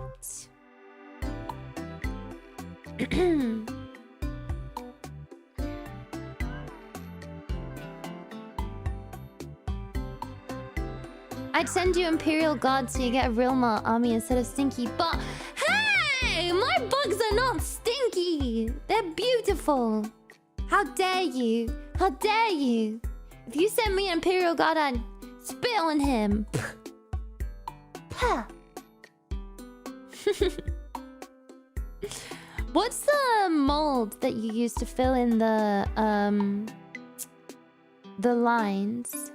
I'd send you Imperial Guard so you get a real army instead of stinky, but hey! My bugs are not stinky! They're beautiful! How dare you? How dare you? If you sent me Imperial Guard, I'd spit on him! What's the mold that you use to fill in the lines?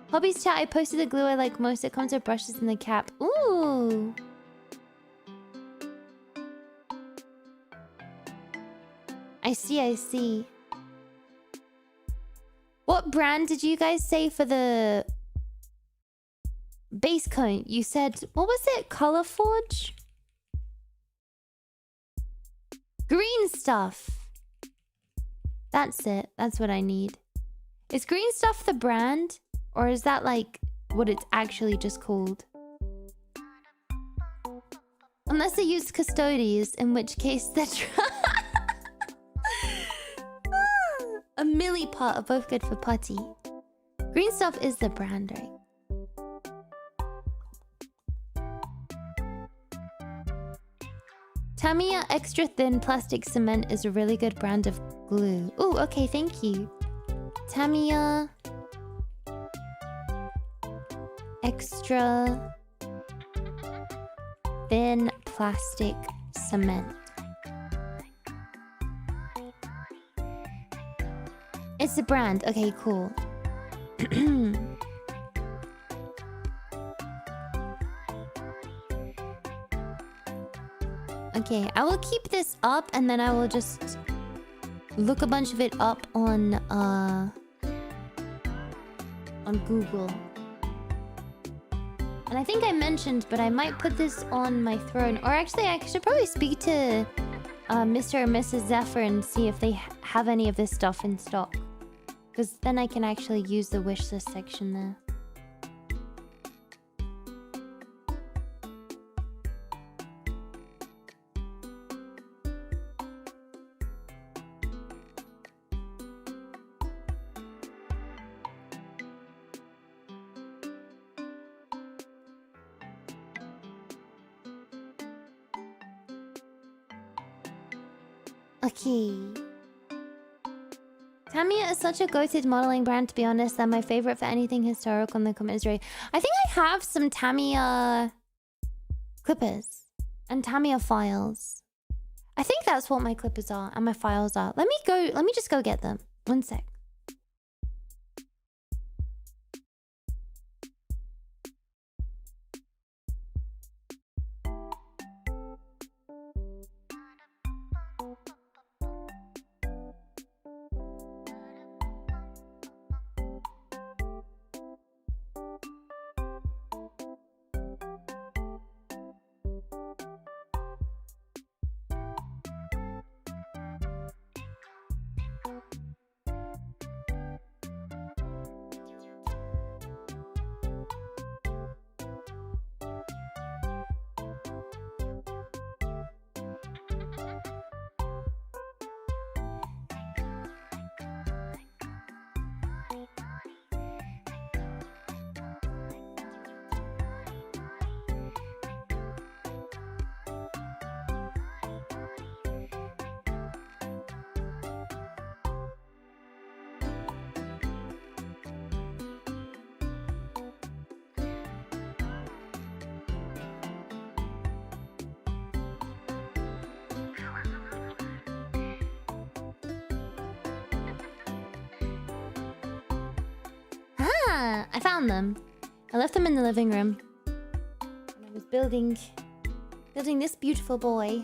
Hobbies chat, I posted the glue I like most. It comes with brushes and the cap. Ooh! I see. What brand did you guys say for the base coat? You said, what was it? Color Forge? Green stuff. That's it. That's what I need. Is green stuff the brand? Or is that like what it's actually just called? Unless they use Custodes, in which case they're a milliput are both good for putty. Green stuff is the brand, right? Tamiya Extra Thin Plastic Cement is a really good brand of glue. Ooh, okay, thank you. Tamiya Extra Thin Plastic Cement. It's the brand. Okay, cool. Okay, I will keep this up and then I will just look a bunch of it up on Google. And I think I mentioned, but I might put this on my throne. Or actually, I should probably speak to Mr. or Mrs. Zephyr and see if they have any of this stuff in stock. Because then I can actually use the wish list section there. Okay. Tamiya is such a goated modeling brand, to be honest. They're my favorite for anything historical in the commentary. I think I have some Tamiya clippers and Tamiya files. I think that's what my clippers are and my files are. Let me just go get them. One sec. I found them. I left them in the living room. And I was building this beautiful boy.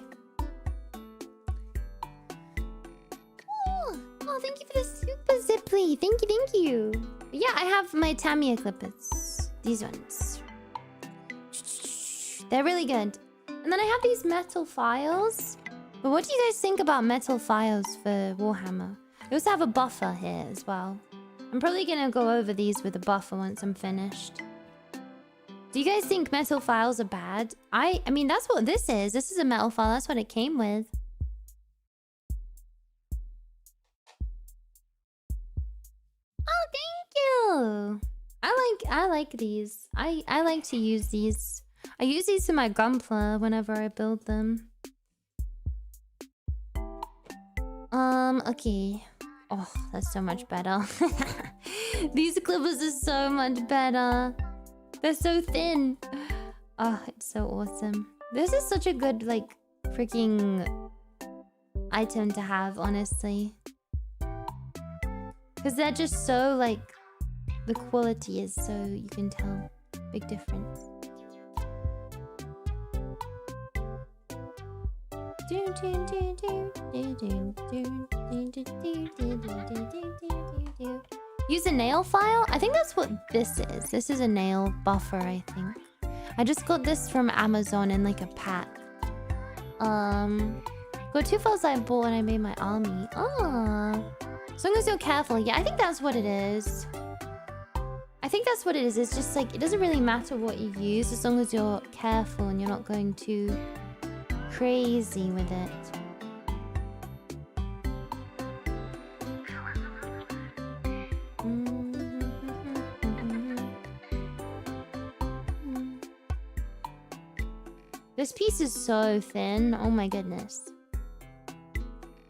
Oh, thank you for the super zipply. Thank you. But yeah, I have my Tamiya clippers. These ones. They're really good. And then I have these metal files. But what do you guys think about metal files for Warhammer? I also have a buffer here as well. I'm probably gonna go over these with a buffer once I'm finished. Do you guys think metal files are bad? I mean, that's what this is. This is a metal file. That's what it came with. Oh, thank you. I like these. I like to use these. I use these for my Gunpla whenever I build them. Okay. Oh, that's so much better. These clippers are so much better. They're so thin. Oh, it's so awesome. This is such a good, like, freaking item to have, honestly. Because they're just so, like, the quality is so, you can tell. Big difference. Use a nail file? I think that's what this is. This is a nail buffer, I think. I just got this from Amazon in like a pack. Got 2 files I bought when I made my army. Oh. As long as you're careful. Yeah, I think that's what it is. I think that's what it is. It's just like, it doesn't really matter what you use as long as you're careful and you're not going too crazy with it. This piece is so thin. Oh my goodness.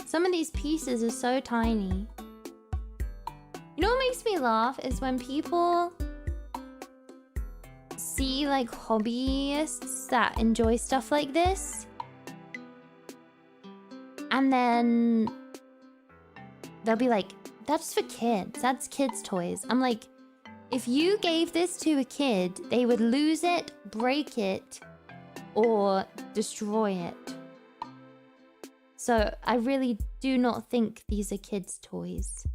Some of these pieces are so tiny. You know what makes me laugh is when people see like hobbyists that enjoy stuff like this. And then they'll be like, that's for kids. That's kids' toys. I'm like, if you gave this to a kid, they would lose it, break it, or destroy it. So I really do not think these are kids' toys.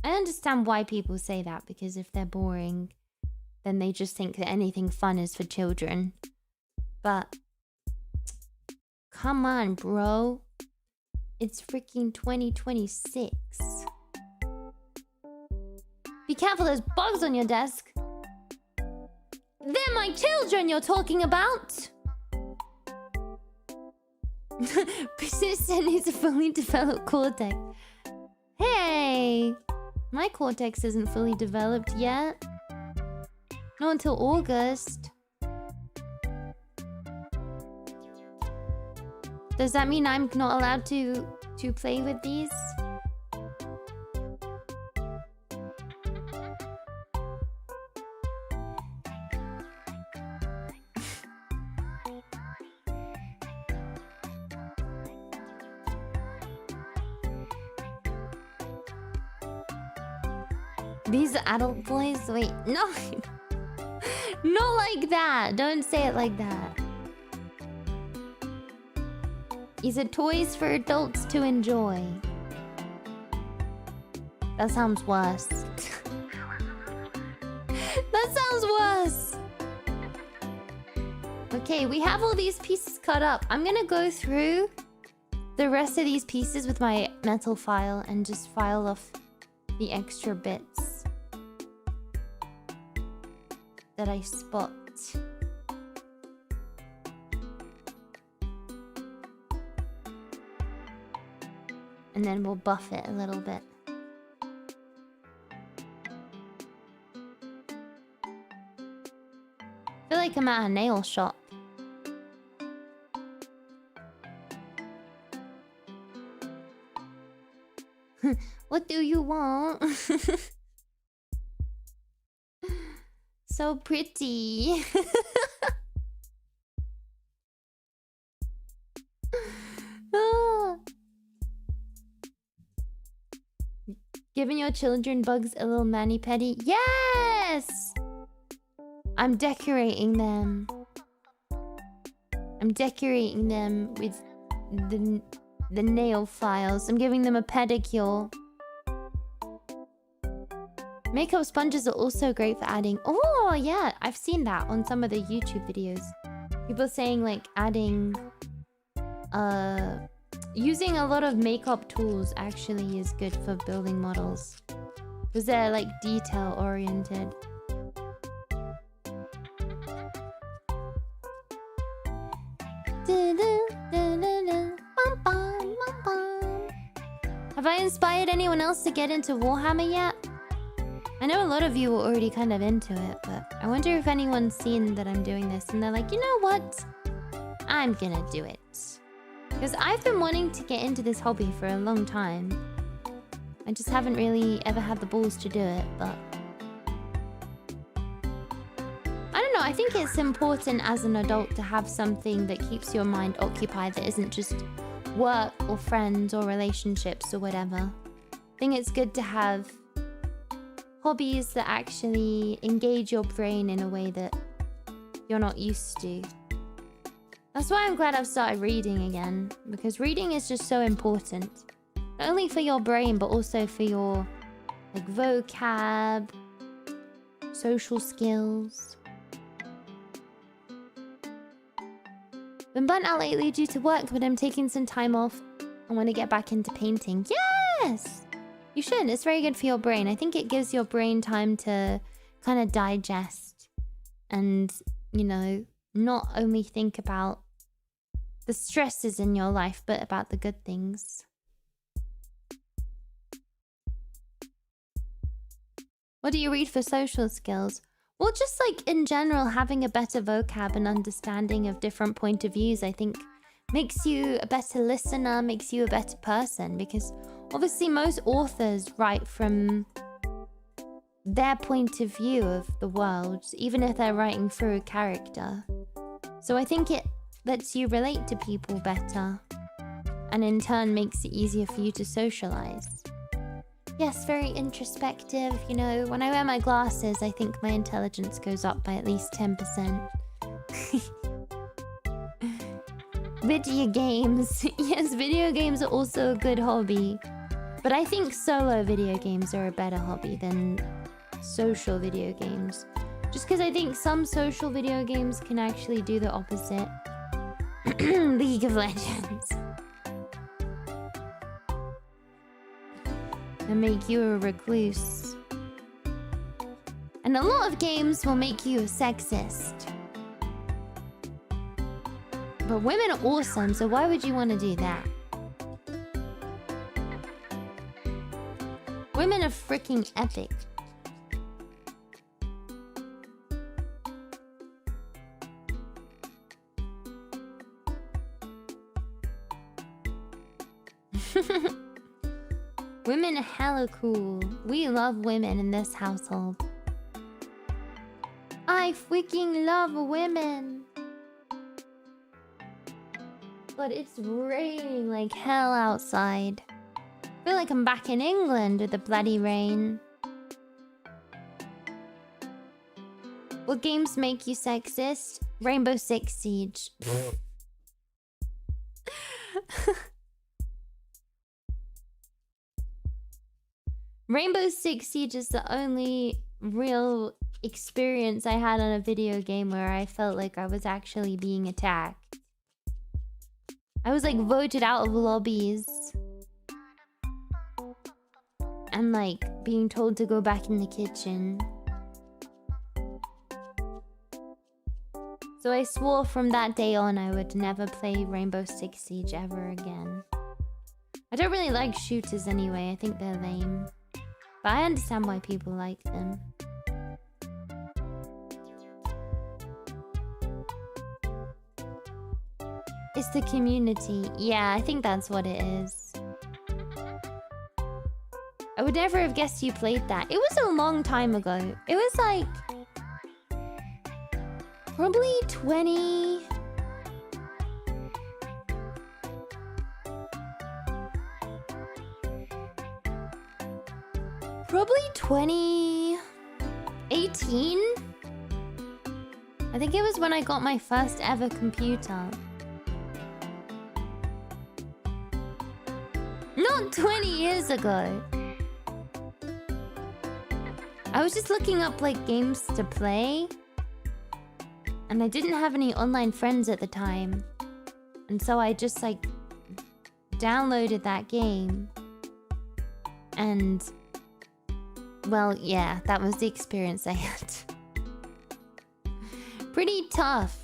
I understand why people say that, because if they're boring, then they just think that anything fun is for children. But come on, bro. It's freaking 2026. Be careful, there's bugs on your desk. They're my children you're talking about. Persistent is a fully developed cortex. Hey! My cortex isn't fully developed yet. Not until August. Does that mean I'm not allowed to play with these? These are adult boys? Wait, no. Not like that. Don't say it like that. These are toys for adults to enjoy. That sounds worse. That sounds worse. Okay, we have all these pieces cut up. I'm gonna go through the rest of these pieces with my metal file and just file off the extra bits that I spot. And then we'll buff it a little bit. I feel like I'm at a nail shop. What do you want? So pretty. Ah. Giving your children bugs a little mani-pedi? Yes! I'm decorating them. I'm decorating them with the nail files. I'm giving them a pedicure. Makeup sponges are also great for adding... Oh, yeah. I've seen that on some of the YouTube videos. People saying, like, adding... using a lot of makeup tools actually is good for building models. Because they're, like, detail-oriented. Have I inspired anyone else to get into Warhammer yet? I know a lot of you were already kind of into it, but I wonder if anyone's seen that I'm doing this and they're like, you know what? I'm gonna do it. Because I've been wanting to get into this hobby for a long time. I just haven't really ever had the balls to do it, but... I don't know, I think it's important as an adult to have something that keeps your mind occupied that isn't just work or friends or relationships or whatever. I think it's good to have hobbies that actually engage your brain in a way that you're not used to. That's why I'm glad I've started reading again, because reading is just so important. Not only for your brain, but also for your like vocab, social skills. Been burnt out lately due to work, but I'm taking some time off. I want to get back into painting. Yes! You should. It's very good for your brain. I think it gives your brain time to kind of digest and, you know, not only think about the stresses in your life, but about the good things. What do you read for social skills? Well, just like in general, having a better vocab and understanding of different point of views, I think makes you a better listener, makes you a better person, because obviously most authors write from their point of view of the world, even if they're writing through a character. So I think it lets you relate to people better, and in turn makes it easier for you to socialize. Yes, very introspective. You know, when I wear my glasses, I think my intelligence goes up by at least 10%. Video games. Yes, video games are also a good hobby. But I think solo video games are a better hobby than social video games. Just because I think some social video games can actually do the opposite. League of Legends. And make you a recluse. And a lot of games will make you a sexist. But women are awesome, so why would you want to do that? Women are freaking epic. Women are hella cool. We love women in this household. I freaking love women. But it's raining like hell outside. I feel like I'm back in England with the bloody rain. What games make you sexist? Rainbow Six Siege. Rainbow Six Siege is the only real experience I had on a video game where I felt like I was actually being attacked. I was like voted out of lobbies. And like being told to go back in the kitchen. So I swore from that day on I would never play Rainbow Six Siege ever again. I don't really like shooters anyway, I think they're lame. But I understand why people like them. It's the community. Yeah, I think that's what it is. I would never have guessed you played that. It was a long time ago. It was like... probably 20... Probably 2018? I think it was when I got my first ever computer. Not 20 years ago. I was just looking up like games to play. And I didn't have any online friends at the time. And so I just like downloaded that game. And well, yeah, that was the experience I had. Pretty tough.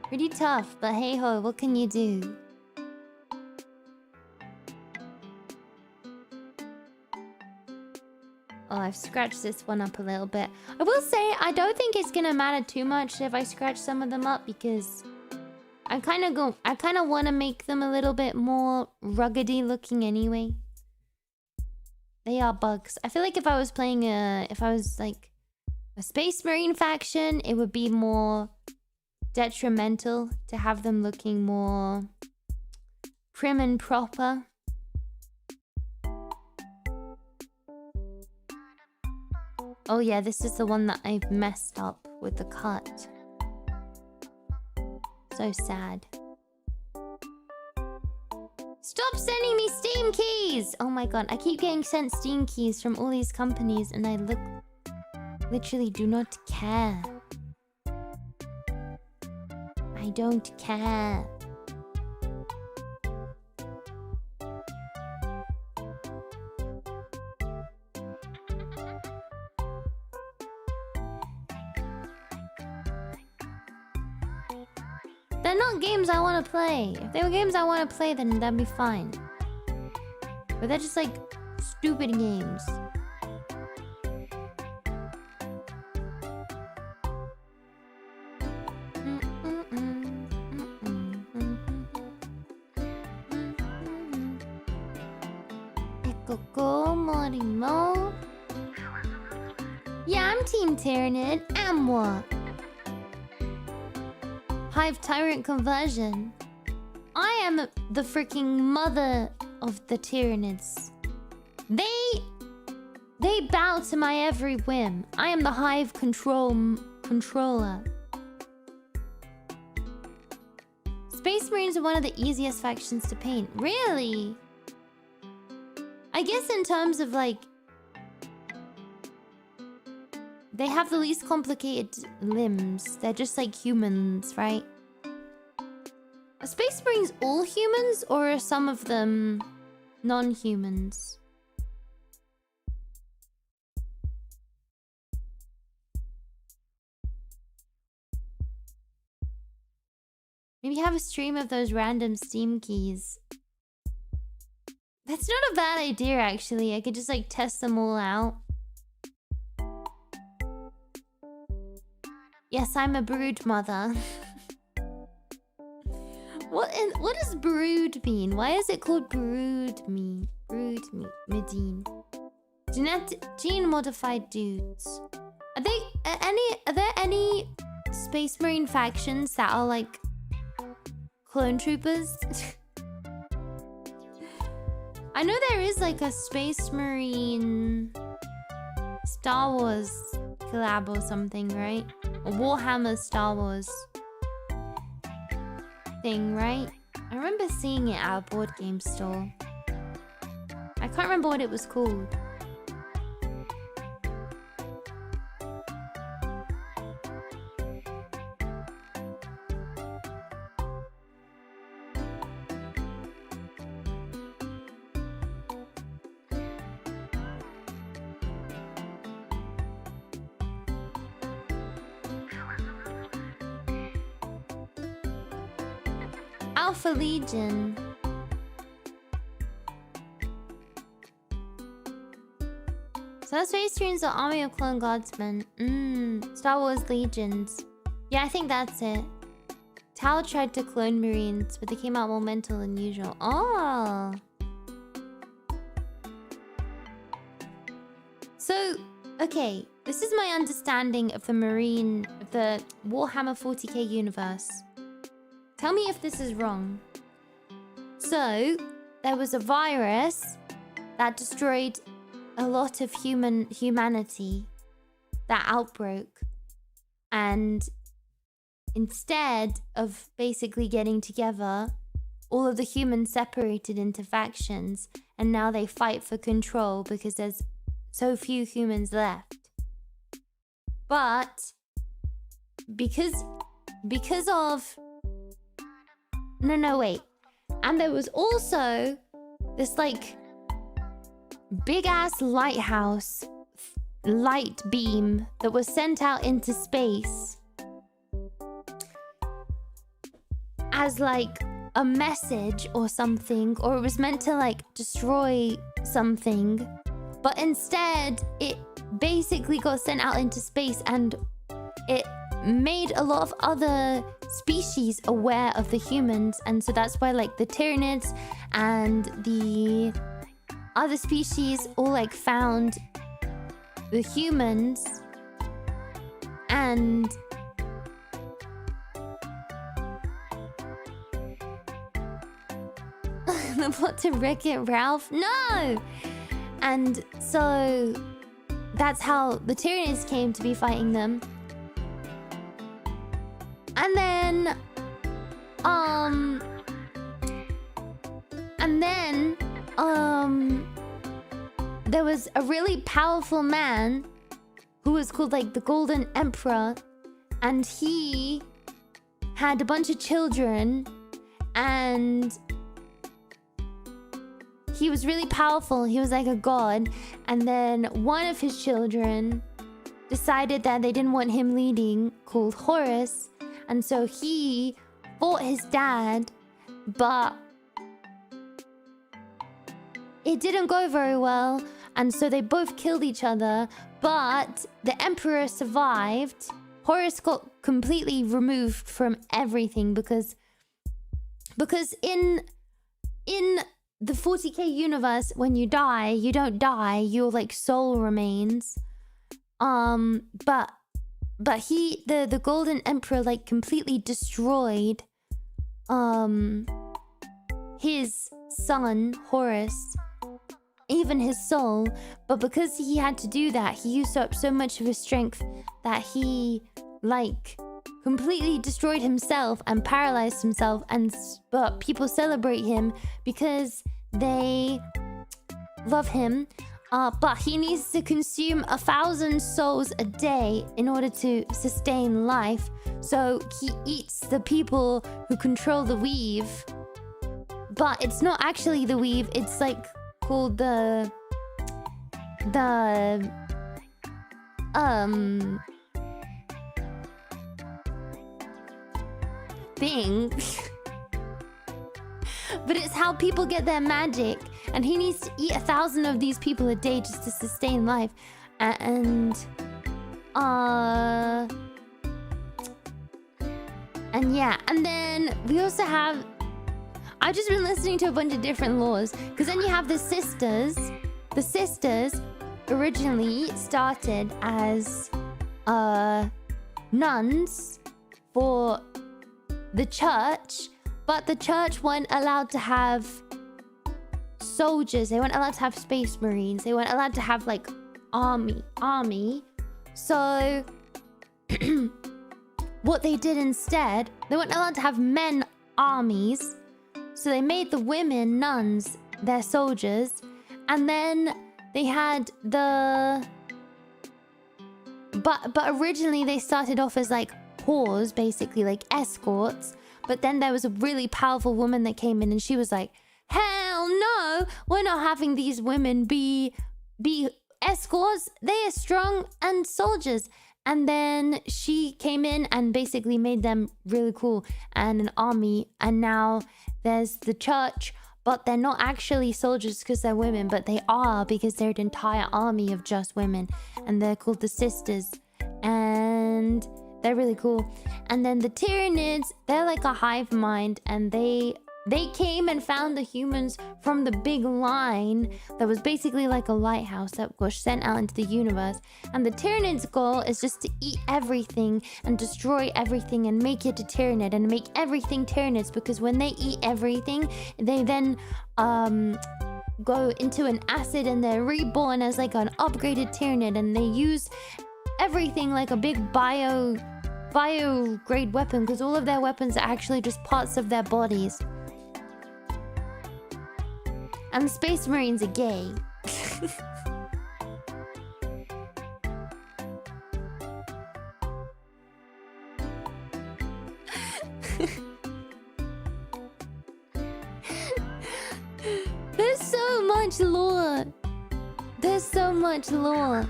Pretty tough, but hey ho, what can you do? Oh, I've scratched this one up a little bit. I will say, I don't think it's gonna matter too much if I scratch some of them up because I kind of want to make them a little bit more ruggedy looking anyway. They are bugs. I feel like if I was playing if I was like a Space Marine faction, it would be more detrimental to have them looking more prim and proper. Oh yeah, this is the one that I've messed up with the cut. So sad. Stop sending me Steam keys! Oh my god, I keep getting sent Steam keys from all these companies and I literally do not care. I don't care. They're not games I want to play. If they were games I want to play, then that'd be fine. But they're just like stupid games. Ekkomori mo. Yeah, I'm Team Tyrannid. And what? Hive Tyrant conversion. I am the freaking mother of the Tyrannids. They bow to my every whim. I am the hive controller. Space Marines are one of the easiest factions to paint. Really? I guess in terms of like... They have the least complicated limbs. They're just like humans, right? Are Space Marines all humans, or are some of them non-humans? Maybe have a stream of those random Steam keys. That's not a bad idea, actually. I could just like test them all out. Yes, I'm a brood mother. What does brood mean? Why is it called brood me? Brood me, Medine. Gene modified dudes. Are there any Space Marine factions that are like clone troopers? I know there is like a Space Marine Star Wars collab or something, right? A Warhammer Star Wars thing, right? I remember seeing it at a board game store. I can't remember what it was called. Alpha Legion. So that's Space Marines or Army of Clone Guardsmen. Star Wars Legions. Yeah, I think that's it. Tau tried to clone Marines, but they came out more mental than usual. Oh. So, okay. This is my understanding of the Warhammer 40k universe. Tell me if this is wrong. So, there was a virus that destroyed a lot of humanity. That outbroke. And instead of basically getting together, all of the humans separated into factions. And now they fight for control because there's so few humans left. But because of... No, wait. And there was also this, like, big-ass lighthouse light beam that was sent out into space as, like, a message or something. Or it was meant to, like, destroy something. But instead, it basically got sent out into space and it made a lot of other species aware of the humans, and so that's why like the Tyranids and the other species all like found the humans and the plot to Wreck-It Ralph? No! And so that's how the Tyranids came to be fighting them. And then, there was a really powerful man who was called like the Golden Emperor, and he had a bunch of children, and he was really powerful. He was like a god, and then one of his children decided that they didn't want him leading, called Horus. And so he fought his dad, but it didn't go very well. And so they both killed each other, but the Emperor survived. Horus got completely removed from everything because in the 40k universe, when you die, you don't die, your like soul remains. But he, the Golden Emperor, like completely destroyed his son Horus, even his soul. But because he had to do that, he used up so much of his strength that he, like, completely destroyed himself and paralyzed himself. But people celebrate him because they love him. But he needs to consume 1,000 souls a day in order to sustain life. So he eats the people who control the weave. But it's not actually the weave. It's like called the thing. But it's how people get their magic. And he needs to eat 1,000 of these people a day just to sustain life. And yeah. And then we also have... I've just been listening to a bunch of different laws. Because then you have the sisters. The sisters originally started as nuns for the church. But the church weren't allowed to have soldiers. They weren't allowed to have space marines. They weren't allowed to have, like, army. So what they did instead, they weren't allowed to have men armies. So they made the women nuns their soldiers. And then they had the... But originally they started off as, like, whores, basically, like escorts. But then there was a really powerful woman that came in and she was like, hell no, we're not having these women be escorts. They are strong and soldiers. And then she came in and basically made them really cool and an army. And now there's the church, but they're not actually soldiers because they're women, but they are because they're an entire army of just women. And they're called the sisters. And... they're really cool. And then the Tyranids, they're like a hive mind. And they came and found the humans from the big line that was basically like a lighthouse that was sent out into the universe. And the Tyranids' goal is just to eat everything and destroy everything and make it a Tyranid and make everything Tyranids. Because when they eat everything, they then go into an acid and they're reborn as like an upgraded Tyranid. And they use everything like a big bio-grade weapon because all of their weapons are actually just parts of their bodies. And the Space Marines are gay. There's so much lore. There's so much lore.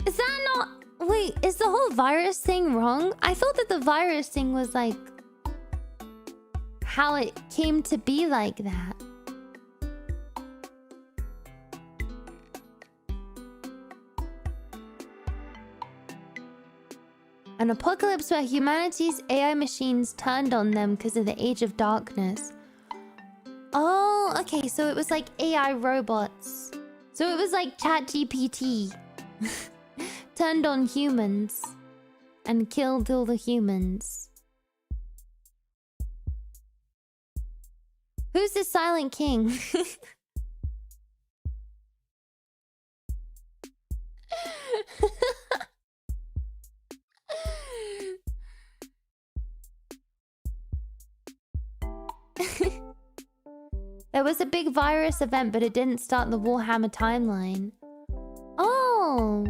Is that not... Wait, is the whole virus thing wrong? I thought that the virus thing was like... how it came to be like that. An apocalypse where humanity's AI machines turned on them because of the Age of Darkness. Oh, okay, so it was like AI robots. So it was like ChatGPT. Turned on humans. And killed all the humans. Who's the Silent King? There was a big virus event, but it didn't start the Warhammer timeline. Oh.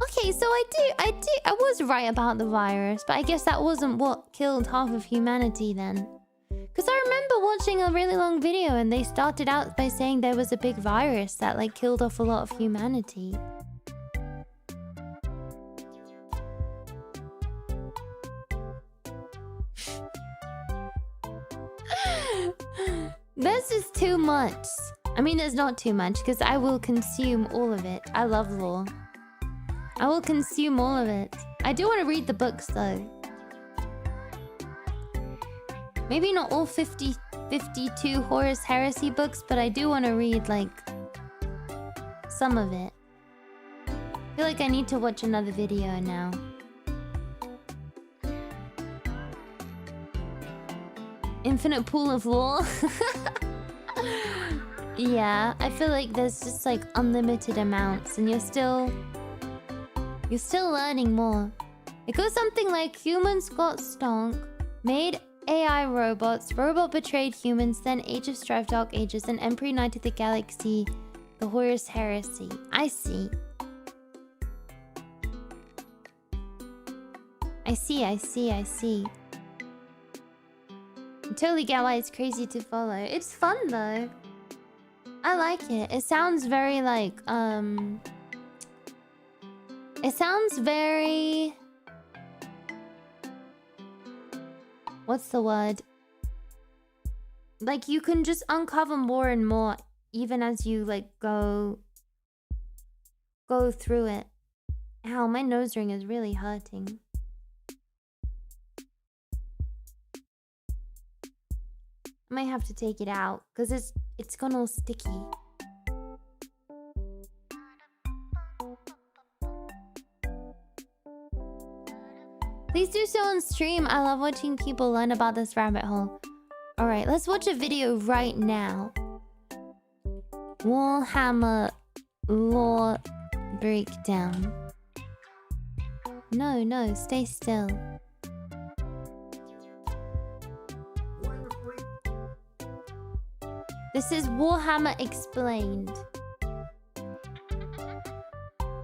Okay, so I was right about the virus, but I guess that wasn't what killed half of humanity then. Because I remember watching a really long video and they started out by saying there was a big virus that like killed off a lot of humanity. This is too much. I mean, there's not too much because I will consume all of it. I love lore. I will consume all of it. I do want to read the books though. Maybe not all 52 Horus Heresy books, but I do want to read like some of it. I feel like I need to watch another video now. Infinite pool of lore. Yeah, I feel like there's just like unlimited amounts, and you're still learning more. It goes something like humans got stonk, made AI robots, robot betrayed humans, then Age of Strife, Dark Ages, and Emperor united the galaxy, the Horus Heresy. I see. I see. I totally get why it's crazy to follow. It's fun though. I like it. It sounds very like it sounds very, what's the word? Like you can just uncover more and more even as you like go through it. Ow, my nose ring is really hurting. I might have to take it out because it's gone all sticky. Please do so on stream. I love watching people learn about this rabbit hole. Alright, let's watch a video right now. Warhammer lore breakdown. No, stay still. This is Warhammer Explained.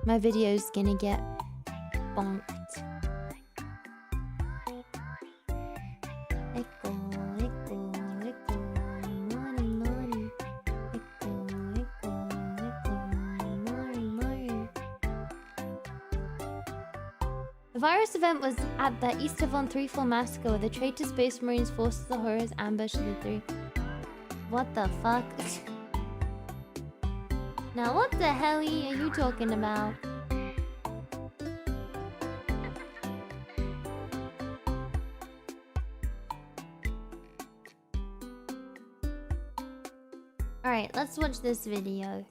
My video's gonna get bonked. The virus event was at the Eastavon 3-4 massacre where the traitor Space Marines forced the horrors ambush the three. What the fuck? Now what the hell are you talking about? Alright, let's watch this video.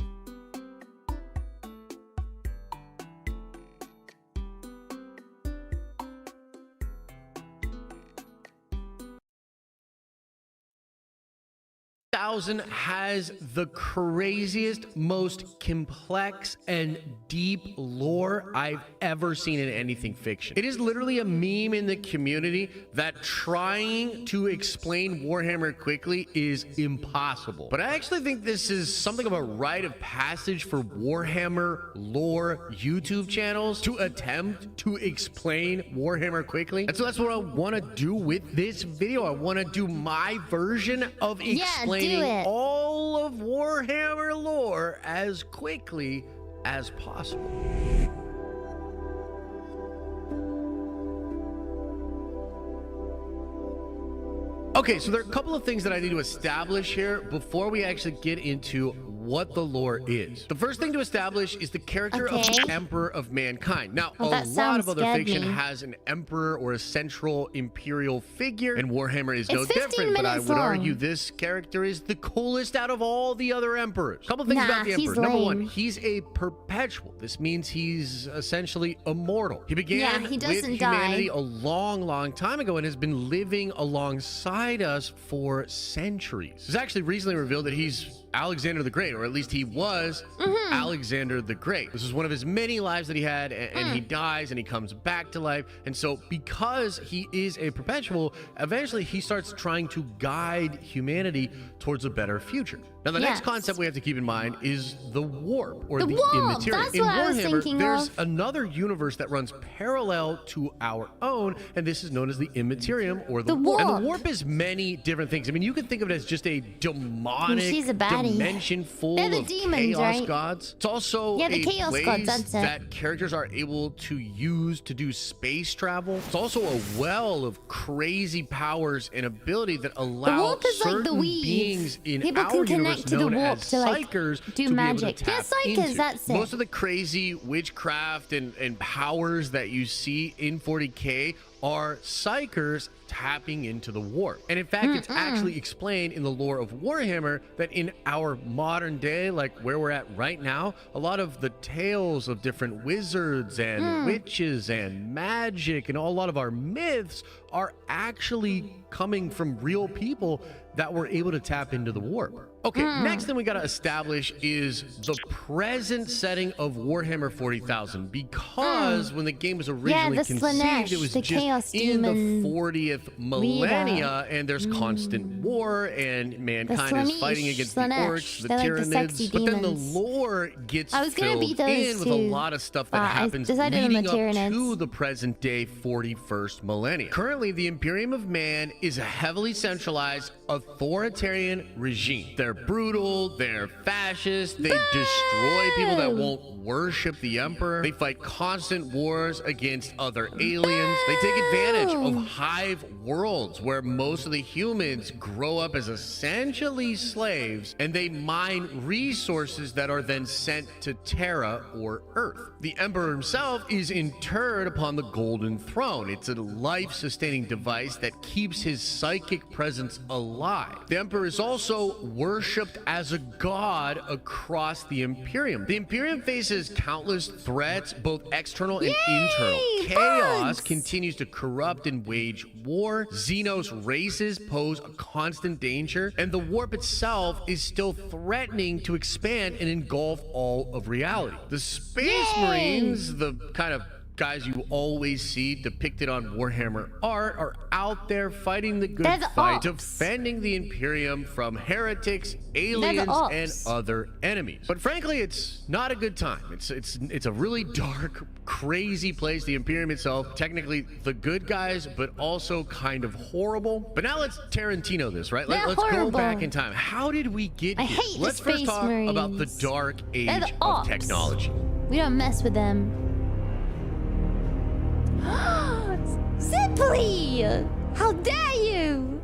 Has the craziest, most complex and deep lore I've ever seen in anything fiction. It is literally a meme in the community that trying to explain Warhammer quickly is impossible. But I actually think this is something of a rite of passage for Warhammer lore YouTube channels to attempt to explain Warhammer quickly. And so that's what I want to do with this video. I want to do my version of explaining all of Warhammer lore as quickly as possible. Okay, so there are a couple of things that I need to establish here before we actually get into what the lore is. The first thing to establish is the character of the Emperor of Mankind. Now, a lot of other fiction has an emperor or a central imperial figure, and Warhammer is no different, but I would argue this character is the coolest out of all the other emperors. A couple things about the emperor. Number one, he's a perpetual. This means he's essentially immortal. He began with humanity a long time ago and has been living alongside us for centuries. It's actually recently revealed that he's Alexander the Great, or at least he was Alexander the Great. This is one of his many lives that he had, and he dies and he comes back to life. And so because he is a perpetual, eventually he starts trying to guide humanity towards a better future. Now, the next concept we have to keep in mind is the warp, or the immaterial. In Warhammer, there's another universe that runs parallel to our own, and this is known as the immaterium, or the warp. And the warp is many different things. I mean, you can think of it as just a demonic dimension full of chaos gods. It's also a place that characters are able to use to do space travel. It's also a well of crazy powers and ability that allow certain beings in our universe to the warp to like do magic. Yeah, psychers, that's it. Most of the crazy witchcraft and powers that you see in 40K are psychers tapping into the warp. And in fact, it's actually explained in the lore of Warhammer that in our modern day, like where we're at right now, a lot of the tales of different wizards and witches and magic and a lot of our myths are actually coming from real people that were able to tap into the warp. Okay, next thing we gotta establish is the present setting of Warhammer 40,000, because when the game was originally conceived, it was just in the 40th millennia, and there's constant war, and mankind is fighting against the orcs, the Tyranids, but then the lore gets filled in with a lot of stuff that happens leading up to the present day 41st millennia. Currently, the Imperium of Man is a heavily centralized, authoritarian regime. They're brutal, they're fascist, they destroy people that won't worship the Emperor, they fight constant wars against other aliens, they take advantage of hive worlds where most of the humans grow up as essentially slaves, and they mine resources that are then sent to Terra or Earth. The Emperor himself is interred upon the Golden Throne. It's a life-sustaining device that keeps his psychic presence alive. The Emperor is also worshipped as a god across the Imperium. The Imperium faces countless threats, both external and internal. Chaos continues to corrupt and wage war. Xenos races pose a constant danger, and the warp itself is still threatening to expand and engulf all of reality. The Space Marines, the kind of guys you always see depicted on Warhammer art, are out there fighting the good fight, defending the Imperium from heretics, aliens, and other enemies. But frankly, it's not a good time. It's a really dark, crazy place. The Imperium itself, technically the good guys, but also kind of horrible. But now let's Tarantino this, right? Let's go back in time. How did we get here? Let's first talk about the dark age of technology. We don't mess with them. Simply! How dare you!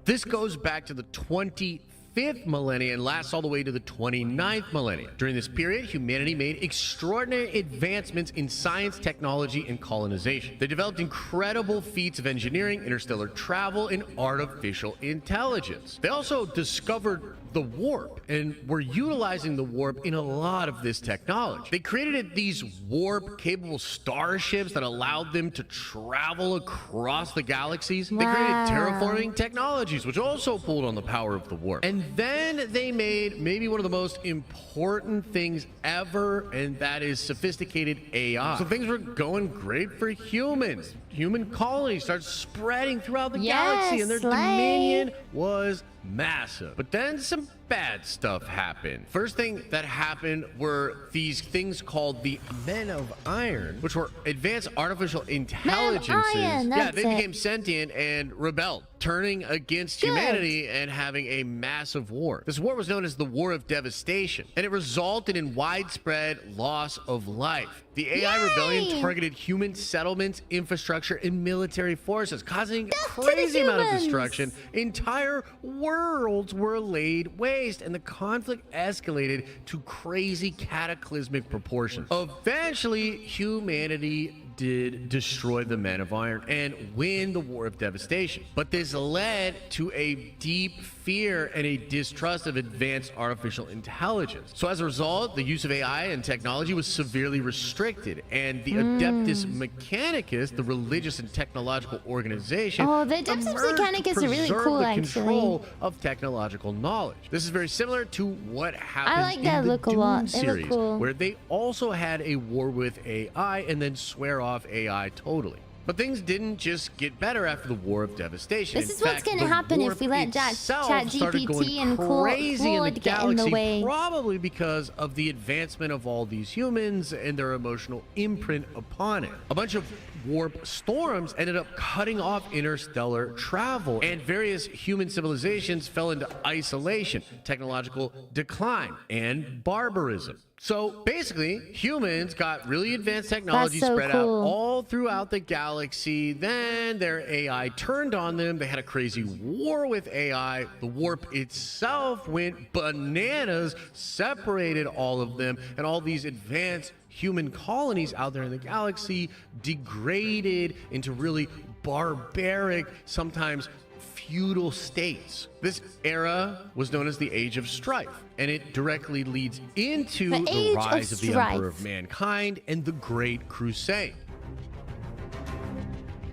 This goes back to the 25th millennia and lasts all the way to the 29th millennia. During this period, humanity made extraordinary advancements in science, technology, and colonization. They developed incredible feats of engineering, interstellar travel, and artificial intelligence. They also discovered the warp and were utilizing the warp in a lot of this technology. They created these warp-capable starships that allowed them to travel across the galaxies. They created terraforming technologies, which also pulled on the power of the warp. And then they made maybe one of the most important things ever, and that is sophisticated AI. So things were going great for humans. Human colonies started spreading throughout the galaxy, and their dominion was massive. But then some bad stuff happened. First thing that happened were these things called the Men of Iron, which were advanced artificial intelligences. They became sentient and rebelled, turning against humanity and having a massive war. This war was known as the War of Devastation, and it resulted in widespread loss of life. The AI rebellion targeted human settlements, infrastructure, and military forces, causing a crazy amount of destruction. Entire worlds were laid waste, and the conflict escalated to crazy cataclysmic proportions. Eventually, humanity did destroy the Men of Iron and win the War of Devastation. But this led to a deep fear and a distrust of advanced artificial intelligence. So as a result, the use of AI and technology was severely restricted, and the Adeptus Mechanicus, the religious and technological organization, the Adeptus Mechanicus are really cool, the control of technological knowledge. This is very similar to what happens in the Doom series, where they also had a war with AI and then swear off AI totally. But things didn't just get better after the War of Devastation. This is what's going to happen if we let ChatGPT and Claude get in the way. Probably because of the advancement of all these humans and their emotional imprint upon it. A bunch of warp storms ended up cutting off interstellar travel, and various human civilizations fell into isolation, technological decline, and barbarism. So basically, humans got really advanced technology spread out all throughout the galaxy. Then their AI turned on them. They had a crazy war with AI. The warp itself went bananas, separated all of them, and all these advanced human colonies out there in the galaxy degraded into really barbaric, sometimes feudal states. This era was known as the Age of Strife, and it directly leads into the rise of the Emperor of Mankind and the Great Crusade.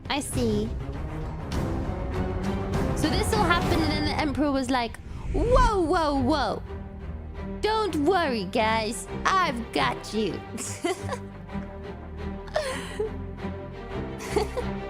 I see. So this all happened, and then the Emperor was like, whoa, whoa, whoa. Don't worry, guys. I've got you.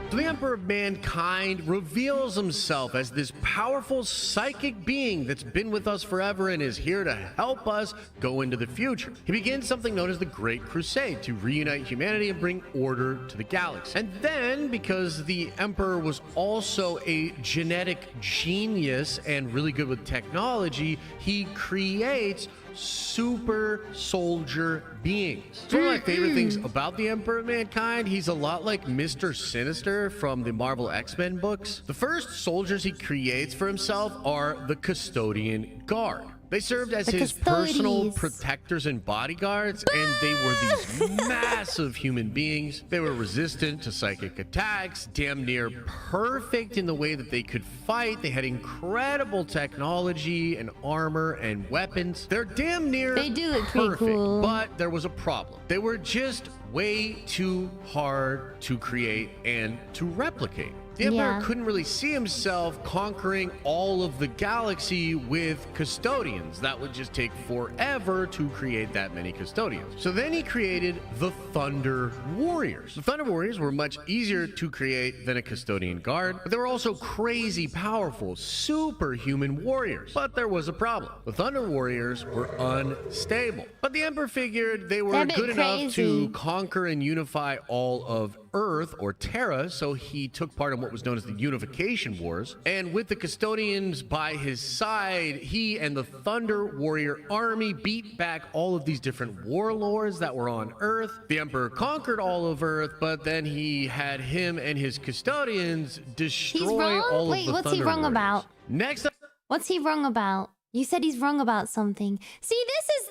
The Emperor of Mankind reveals himself as this powerful psychic being that's been with us forever and is here to help us go into the future. He begins something known as the Great Crusade to reunite humanity and bring order to the galaxy. And then, because the Emperor was also a genetic genius and really good with technology, he creates super soldier beings. It's one of my favorite things about the Emperor of Mankind. He's a lot like Mr. Sinister from the Marvel X-Men books. The first soldiers he creates for himself are the Custodian Guard. They served as his personal protectors and bodyguards, and they were these massive human beings. They were resistant to psychic attacks, damn near perfect in the way that they could fight. They had incredible technology and armor and weapons. They're damn near perfect, cool. But there was a problem. They were just way too hard to create and to replicate. The Emperor couldn't really see himself conquering all of the galaxy with custodians. That would just take forever to create that many custodians. So then he created the Thunder Warriors. The Thunder Warriors were much easier to create than a custodian guard, but they were also crazy powerful, superhuman warriors. But there was a problem. The Thunder Warriors were unstable. But the Emperor figured they were good enough to conquer and unify all of Earth, or Terra, so he took part in what was known as the Unification Wars. And with the custodians by his side, he and the Thunder Warrior army beat back all of these different warlords that were on Earth. The Emperor conquered all of Earth, but then he had him and his custodians destroy all of the Thunder Warriors. Wait, what's he wrong about? Next up, what's he wrong about? You said he's wrong about something. See,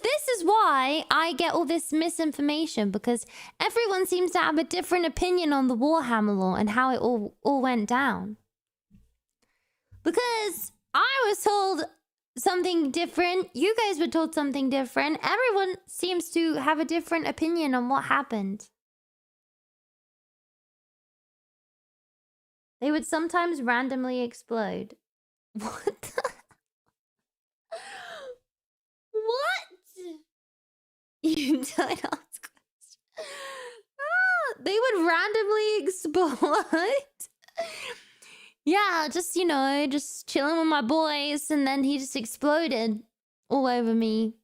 this is why I get all this misinformation, because everyone seems to have a different opinion on the Warhammer lore and how it all went down. Because I was told something different, you guys were told something different. Everyone seems to have a different opinion on what happened. They would sometimes randomly explode. What the? What? You don't ask questions. They would randomly explode. Yeah, just, you know, just chilling with my boys, and then he just exploded all over me.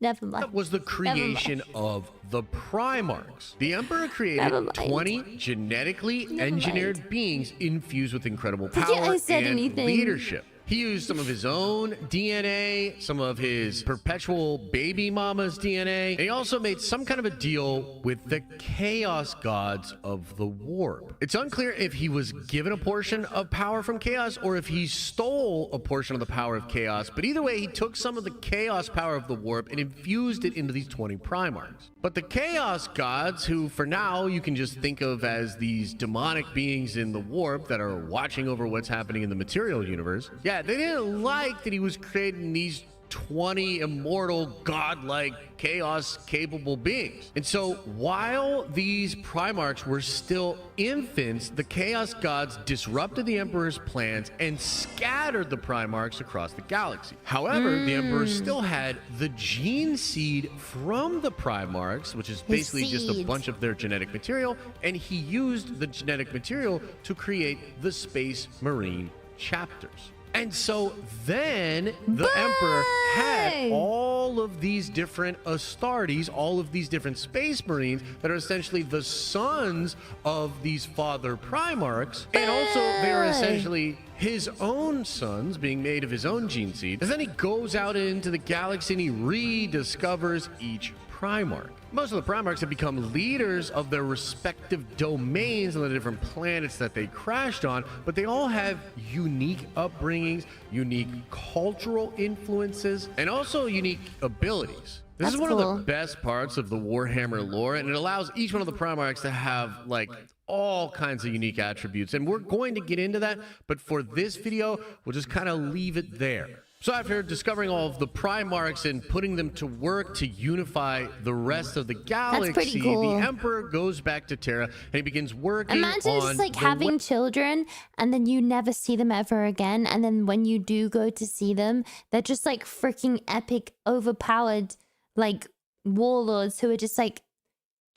Never mind. That was the creation of the Primarchs. The Emperor created 20 genetically engineered beings infused with incredible power and leadership. He used some of his own DNA, some of his perpetual baby mama's DNA, and he also made some kind of a deal with the Chaos Gods of the Warp. It's unclear if he was given a portion of power from Chaos or if he stole a portion of the power of Chaos, but either way, he took some of the Chaos power of the Warp and infused it into these 20 Primarchs. But the Chaos Gods, who for now you can just think of as these demonic beings in the Warp that are watching over what's happening in the material universe, yeah, they didn't like that he was creating these 20 immortal, godlike, chaos-capable beings. And so while these Primarchs were still infants, the Chaos Gods disrupted the Emperor's plans and scattered the Primarchs across the galaxy. However, the Emperor still had the gene seed from the Primarchs, which is basically just a bunch of their genetic material, and he used the genetic material to create the Space Marine chapters. And so then the Emperor had all of these different Astartes, all of these different Space Marines that are essentially the sons of these father Primarchs. And also they're essentially his own sons being made of his own gene seed. And then he goes out into the galaxy and he rediscovers each Primarch. Most of the Primarchs have become leaders of their respective domains on the different planets that they crashed on, but they all have unique upbringings, unique cultural influences, and also unique abilities. This is one of the best parts of the Warhammer lore, and it allows each one of the Primarchs to have, like, all kinds of unique attributes. And we're going to get into that, but for this video, we'll just kind of leave it there. So after discovering all of the Primarchs and putting them to work to unify the rest of the galaxy, cool. the Emperor goes back to Terra and he begins working Imagine on just like having children and then you never see them ever again, and then when you do go to see them, they're just like freaking epic, overpowered like warlords who are just like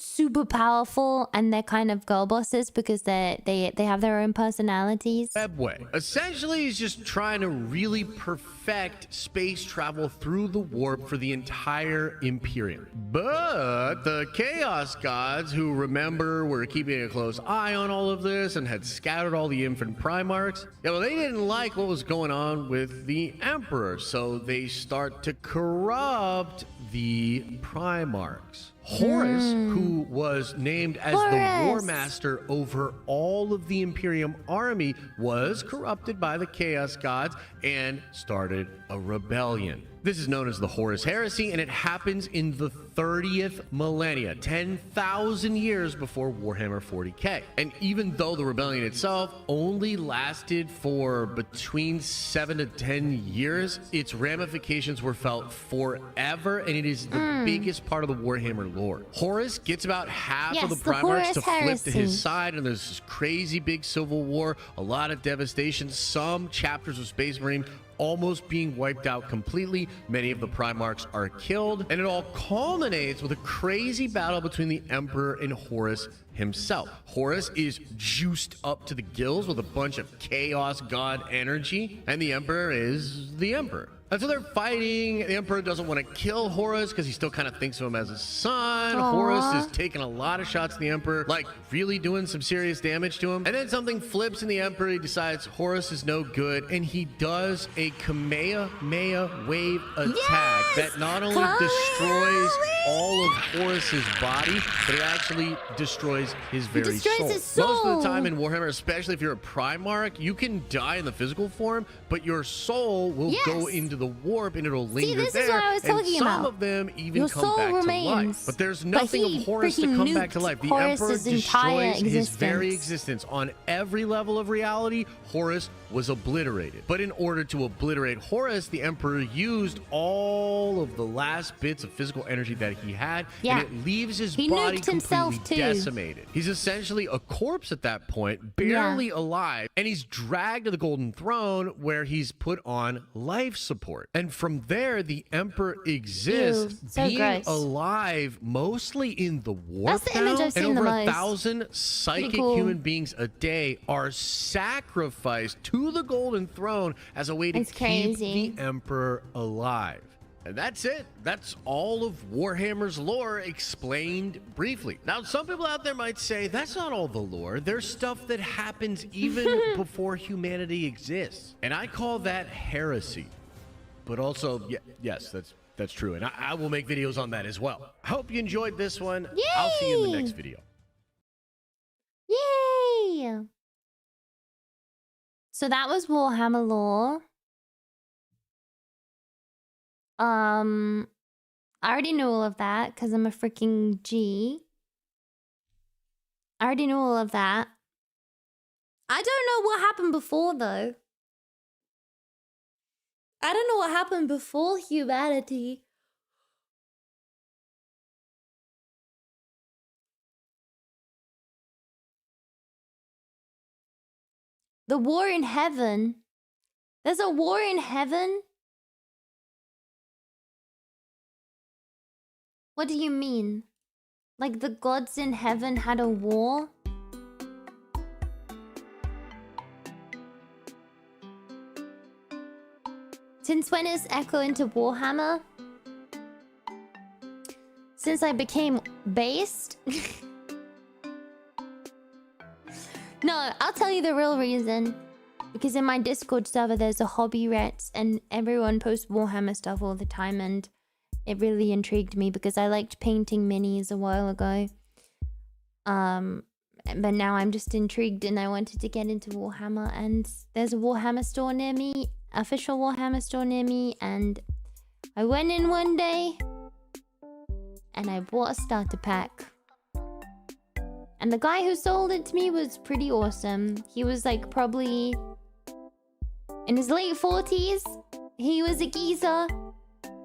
super powerful, and they're kind of girl bosses because they have their own personalities. Webway. Essentially, he's just trying to really perfect space travel through the warp for the entire Imperium. But the Chaos Gods, who remember were keeping a close eye on all of this and had scattered all the infant Primarchs, yeah, well, they didn't like what was going on with the Emperor, so they start to corrupt the Primarchs. Horus, who was named as the War Master over all of the Imperium army, was corrupted by the Chaos Gods and started a rebellion. This is known as the Horus Heresy, and it happens in the 30th millennia, 10,000 years before Warhammer 40k. And even though the rebellion itself only lasted for between 7 to 10 years, its ramifications were felt forever, and it is the biggest part of the Warhammer lore. Horus gets about half of the Primarchs to flip to his side, and there's this crazy big civil war, a lot of devastation, some chapters of Space Marine almost being wiped out completely. Many of the Primarchs are killed, and it all culminates with a crazy battle between the Emperor and Horus himself. Horus is juiced up to the gills with a bunch of Chaos God energy, and the Emperor is the Emperor. And so they're fighting. The Emperor doesn't want to kill Horus because he still kind of thinks of him as his son. Horus is taking a lot of shots at the Emperor, like really doing some serious damage to him. And then something flips in the Emperor. He decides Horus is no good, and he does a Kamehameha wave attack that not only destroys all of Horus's body, but it actually destroys his very soul. Most of the time in Warhammer, especially if you're a Primarch, you can die in the physical form, but your soul will go into the warp and it'll linger there. This is what I was talking about. Some of them even come back to life. But there's nothing of Horus to come back to life. The Emperor destroys his very existence. On every level of reality, Horus was obliterated. But in order to obliterate Horus, the Emperor used all of the last bits of physical energy that he had, and it leaves his body completely decimated. He's essentially a corpse at that point, barely alive, and he's dragged to the Golden Throne where he's put on life support. And from there, the Emperor exists, being alive mostly in the warp now, and over 1,000 psychic human beings a day are sacrificed to the Golden Throne as a way to keep the Emperor alive. And that's it. That's all of Warhammer's lore explained briefly. Now, some people out there might say, that's not all the lore. There's stuff that happens even before humanity exists. And I call that heresy. But also, yes, that's true. And I will make videos on that as well. I hope you enjoyed this one. Yay! I'll see you in the next video. Yay! So that was Warhammer lore. I already knew all of that because I'm a freaking G. I already knew all of that. I don't know what happened before, though. I don't know what happened before humanity. The war in heaven. There's a war in heaven? What do you mean? Like the gods in heaven had a war? Since when is Echo into Warhammer? Since I became based? No, I'll tell you the real reason. Because in my Discord server there's a hobby Rets and everyone posts Warhammer stuff all the time, and it really intrigued me because I liked painting minis a while ago. But now I'm just intrigued and I wanted to get into Warhammer, and there's a Warhammer store near me, official Warhammer store near me, and I went in one day and I bought a starter pack. And the guy who sold it to me was pretty awesome. He was like probably in his late 40s. He was a geezer.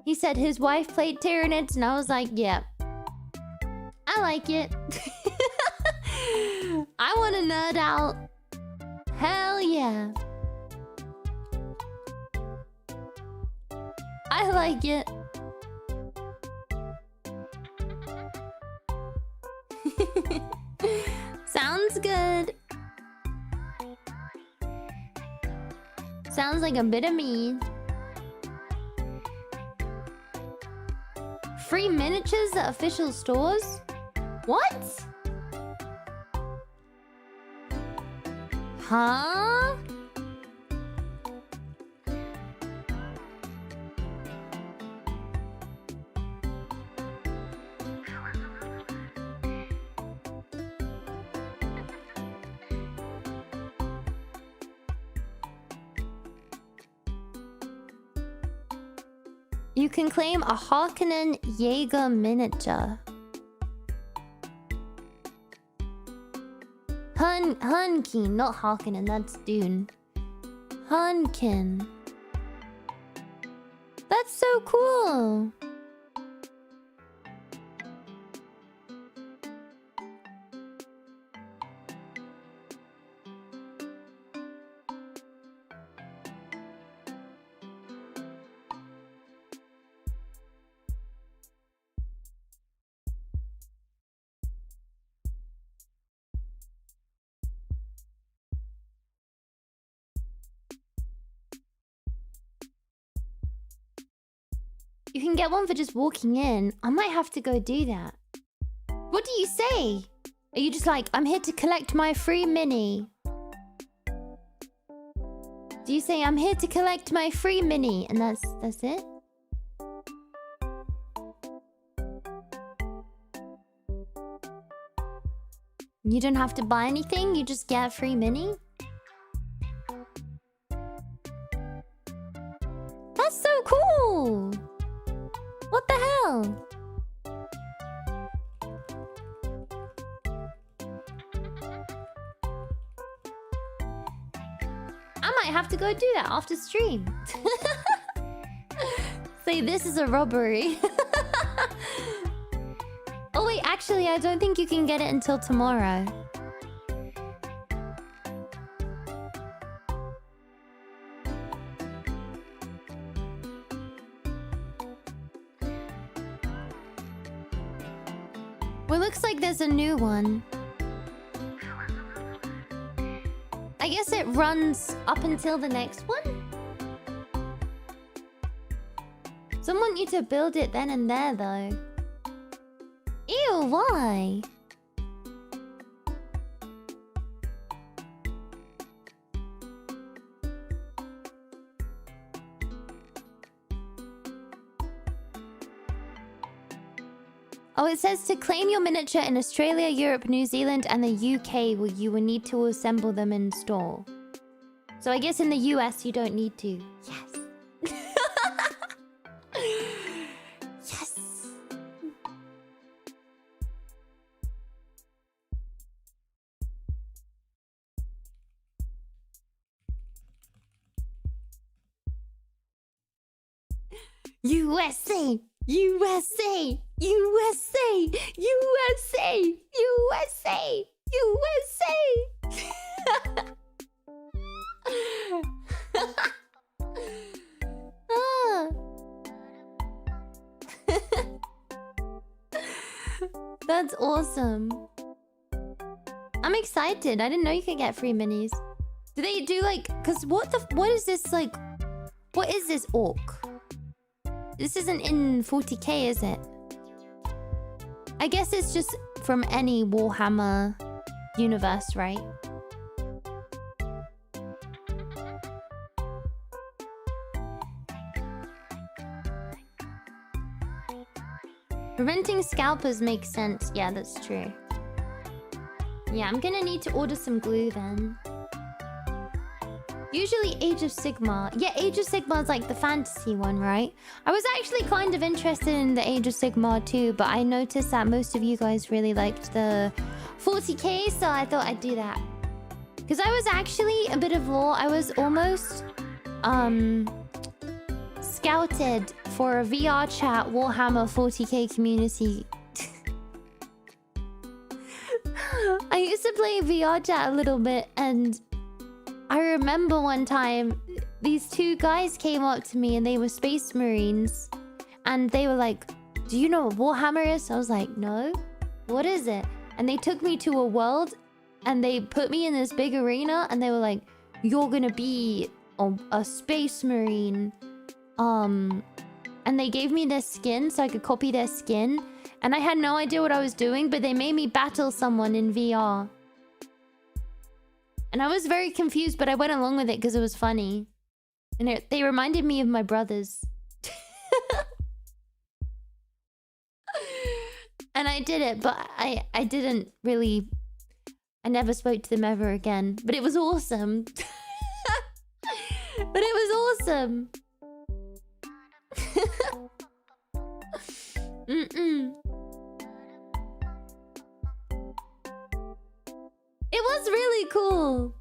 He said his wife played Tyranids, and I was like, yeah. I like it. I want to nerd out. Hell yeah. I like it. Sounds good. Sounds like a bit of me. Free miniatures at official stores? What? Huh? You can claim a Harkonnen Jaeger miniature. Hunkin, not Harkonnen, that's Dune. Hunkin. That's so cool. You can get one for just walking in. I might have to go do that. What do you say? Are you just like, I'm here to collect my free mini? Do you say, I'm here to collect my free mini? And that's it? You don't have to buy anything? You just get a free mini? That's so cool! What the hell? I might have to go do that after stream. Say this is a robbery. Oh wait, actually I don't think you can get it until tomorrow. Well, looks like there's a new one. I guess it runs up until the next one? Some want you to build it then and there, though. Ew, why? Oh, it says to claim your miniature in Australia, Europe, New Zealand, and the UK, where you will need to assemble them in store. So I guess in the US you don't need to. Yes. Yes. USA! USA! USA! USA! USA! USA! Ah. That's awesome. I'm excited. I didn't know you could get free minis. Do they do like... Because what is this like... What is this orc? This isn't in 40k, is it? I guess it's just from any Warhammer universe, right? Preventing scalpers makes sense. Yeah, that's true. Yeah, I'm gonna need to order some glue then. Usually Age of Sigmar. Yeah, Age of Sigmar is like the fantasy one, right? I was actually kind of interested in the Age of Sigmar too, but I noticed that most of you guys really liked the 40k, so I thought I'd do that. Because I was actually a bit of lore. I was almost scouted for a VR chat Warhammer 40k community. I used to play VR chat a little bit, and I remember one time these two guys came up to me and they were Space Marines, and they were like, "Do you know what Warhammer is?" I was like, "No, what is it?" And they took me to a world and they put me in this big arena and they were like, "You're gonna be a Space Marine." And they gave me their skin so I could copy their skin. And I had no idea what I was doing, but they made me battle someone in VR. And I was very confused, but I went along with it because it was funny. And they reminded me of my brothers. And I did it, but I didn't really... I never spoke to them ever again. But it was awesome. But it was awesome. It was really cool.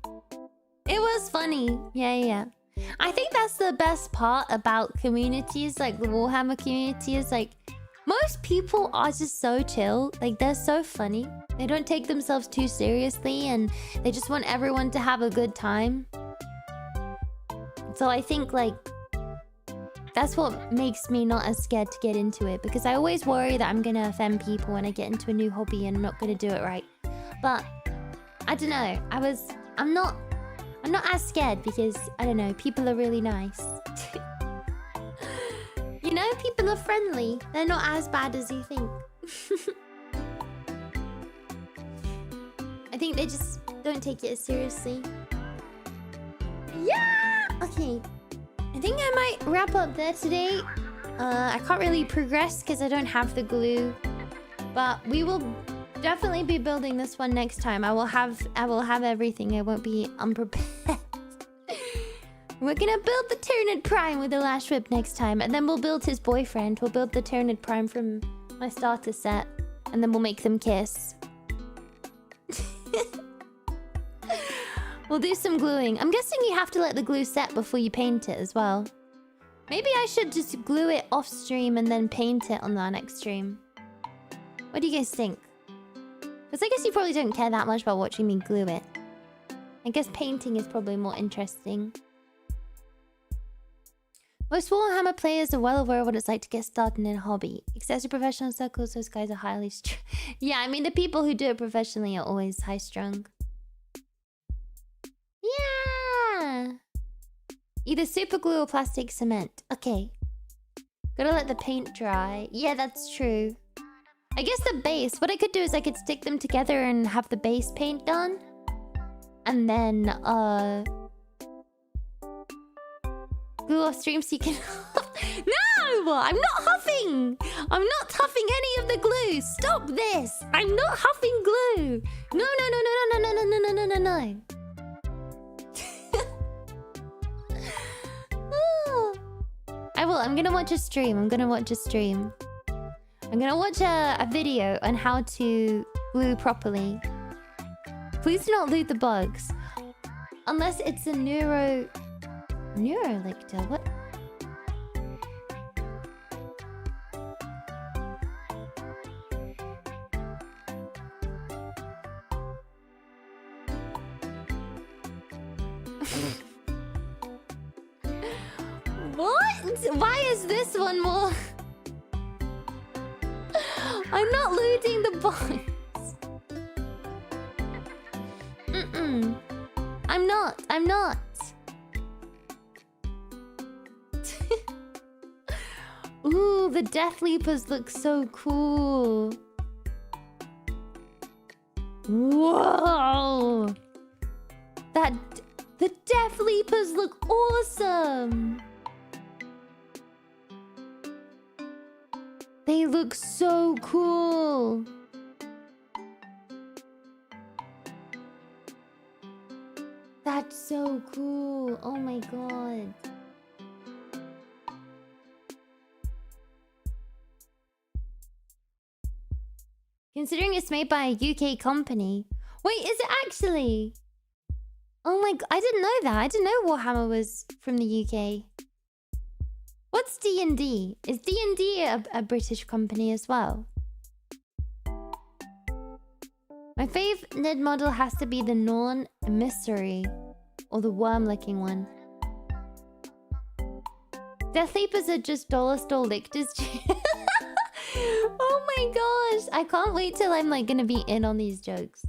It was funny. Yeah. I think that's the best part about communities, like the Warhammer community, is like most people are just so chill. Like, they're so funny. They don't take themselves too seriously, and they just want everyone to have a good time. So I think, like, that's what makes me not as scared to get into it, because I always worry that I'm gonna offend people when I get into a new hobby and I'm not gonna do it right. But I don't know. I'm not as scared because, I don't know, people are really nice. You know, people are friendly. They're not as bad as you think. I think they just don't take it as seriously. Yeah! Okay. I think I might wrap up there today. I can't really progress because I don't have the glue. But we will definitely be building this one next time. I will have everything. I won't be unprepared. We're gonna build the Tyrannid Prime with the last whip next time, and then we'll build his boyfriend. We'll build the Tyrannid Prime from my starter set, and then we'll make them kiss. We'll do some gluing. I'm guessing you have to let the glue set before you paint it as well. Maybe I should just glue it off stream and then paint it on the next stream. What do you guys think? Because I guess you probably don't care that much about watching me glue it. I guess painting is probably more interesting. Most Warhammer players are well aware of what it's like to get started in a hobby. Access professional circles, those guys are highly strung. Yeah, I mean, the people who do it professionally are always high-strung. Yeah! Either super glue or plastic cement. Okay. Gotta let the paint dry. Yeah, that's true. I guess the base... What I could do is I could stick them together and have the base paint done. And then, glue off stream so you can... No! I'm not huffing! I'm not huffing any of the glue! Stop this! I'm not huffing glue! No. I will. I'm gonna watch a stream. I'm gonna watch a video on how to glue properly. Please do not loot the bugs. Unless it's a neurolictor. What? What? Why is this one more? I'm not looting the box. I'm not. Ooh, the Death Leapers look so cool. Whoa! The Death Leapers look awesome. They look so cool. That's so cool. Oh my god. Considering it's made by a UK company. Wait, is it actually? Oh my god, I didn't know that. I didn't know Warhammer was from the UK. What's D&D? Is D&D a British company as well? My fave Ned model has to be the Norn Emissary. Or the worm-licking one. Death Leapers are just dollar store lictors. Oh my gosh! I can't wait till I'm like gonna be in on these jokes.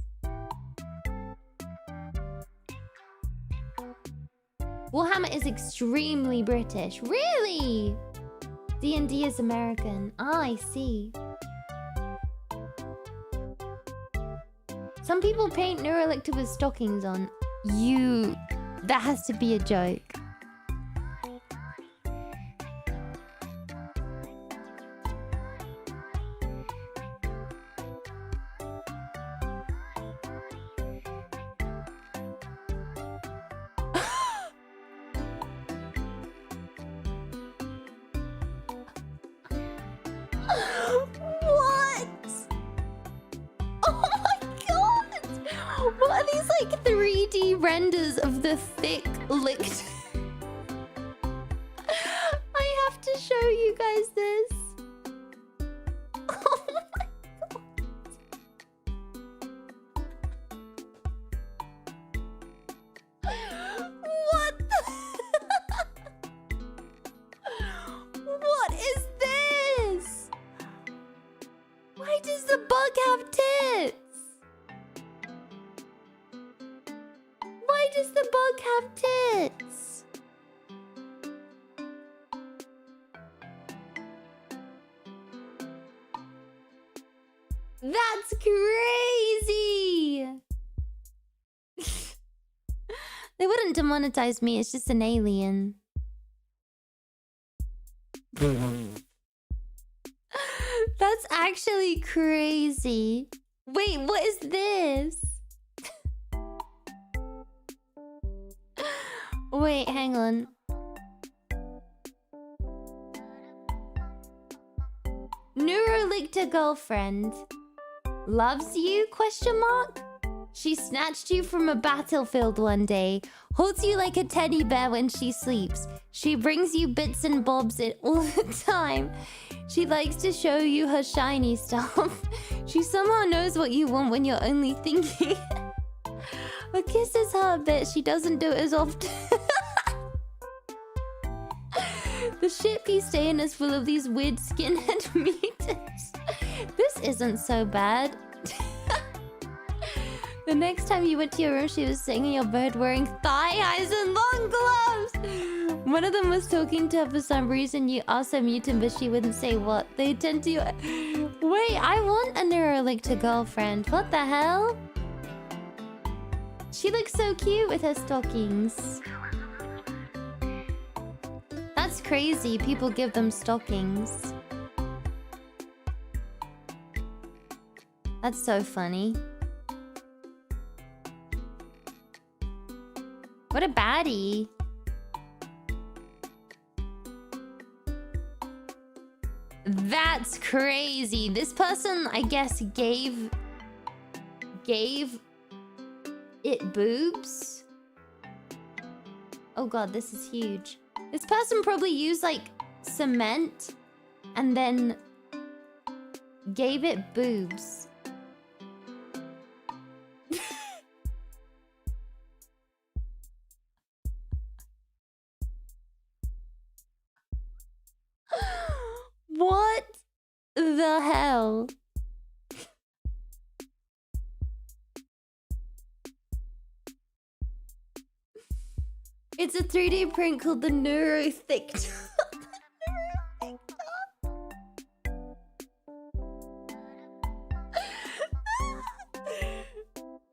Warhammer is extremely British. Really? D&D is American. Ah, I see. Some people paint Neurolictor with stockings on. That has to be a joke. What? Oh my god! What are these like 3D renders of the thick licked? I have to show you guys this. Oh my god. What the? What is this? Why does the bug have tits? Why does the bug have tits? That's crazy! They wouldn't demonetize me, it's just an alien. That's actually crazy. Wait, what is this? Wait, hang on. Neurolictor girlfriend loves you? Question mark. She snatched you from a battlefield one day, holds you like a teddy bear when she sleeps. She brings you bits and bobs all the time. She likes to show you her shiny stuff. She somehow knows what you want when you're only thinking. Her kisses her a bit, she doesn't do it as often. The ship you stay in is full of these weird skinhead mutants. This isn't so bad. The next time you went to your room, she was sitting in your bed wearing thigh highs and long gloves. One of them was talking to her for some reason. You asked her mutant, but she wouldn't say what. They tend to... Wait, I want a Neurolictor girlfriend. What the hell? She looks so cute with her stockings. That's crazy. People give them stockings. That's so funny. What a baddie. That's crazy. This person, I guess, gave it boobs. Oh god, this is huge. This person probably used like cement and then gave it boobs. What the hell? It's a 3D print called the Neurothic.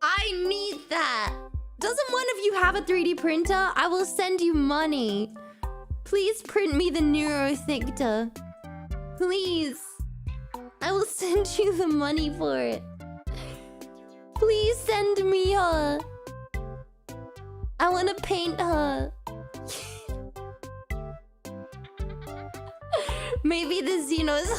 I need that. Doesn't one of you have a 3D printer? I will send you money. Please print me the Neurothicta. Please. I will send you the money for it. Please send me her. I want to paint her. Maybe the Xenos.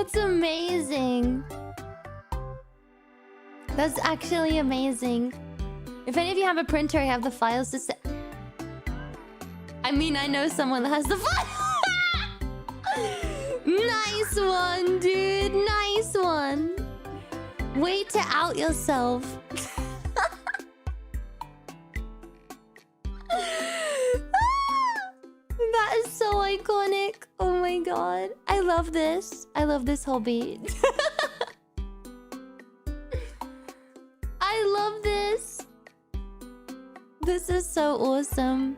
That's amazing. That's actually amazing. If any of you have a printer, I have the files to set. I mean, I know someone that has the file. Nice one, dude. Nice one. Way to out yourself. That is so iconic. Oh my god. I love this. I love this hobby. I love this. This is so awesome.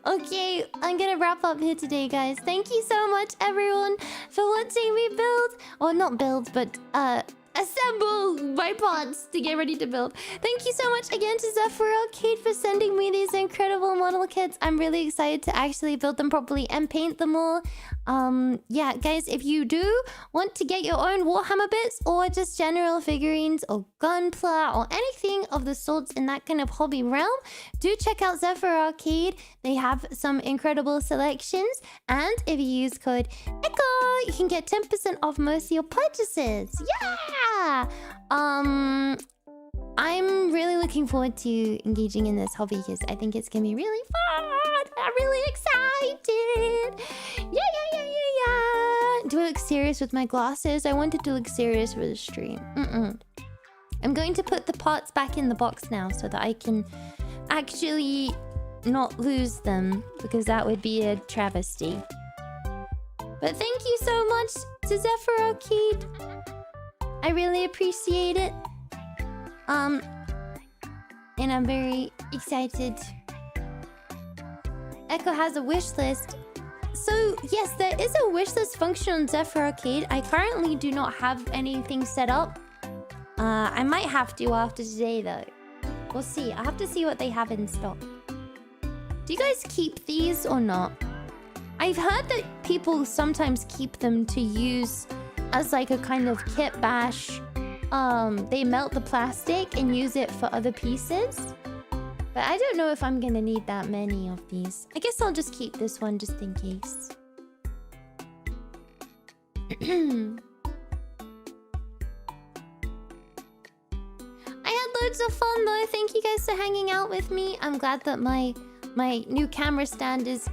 Okay, I'm gonna wrap up here today, guys. Thank you so much, everyone, for watching me build. Or not build, but assemble my pods to get ready to build. Thank you so much again to Zephyr Arcade for sending me these incredible model kits. I'm really excited to actually build them properly and paint them all. Yeah, guys, if you do want to get your own Warhammer bits or just general figurines or gunpla or anything of the sorts in that kind of hobby realm, do check out Zephyr Arcade. They have some incredible selections, and if you use code ECHO, you can get 10% off most of your purchases. Yeah! I'm really looking forward to engaging in this hobby because I think it's gonna be really fun. I'm really excited. Yeah. Do I look serious with my glasses? I wanted to look serious for the stream. I'm going to put the pots back in the box now so that I can actually not lose them, because that would be a travesty. But thank you so much to Zephyr Arcade. I really appreciate it. And I'm very excited. Echo has a wish list. So, yes, there is a wish list function on Zephyr Arcade. I currently do not have anything set up. I might have to after today, though. We'll see. I'll have to see what they have in stock. Do you guys keep these or not? I've heard that people sometimes keep them to use as like a kind of kit bash. They melt the plastic and use it for other pieces. But I don't know if I'm gonna need that many of these. I guess I'll just keep this one just in case. I had loads of fun though. Thank you guys for hanging out with me. I'm glad that my new camera stand is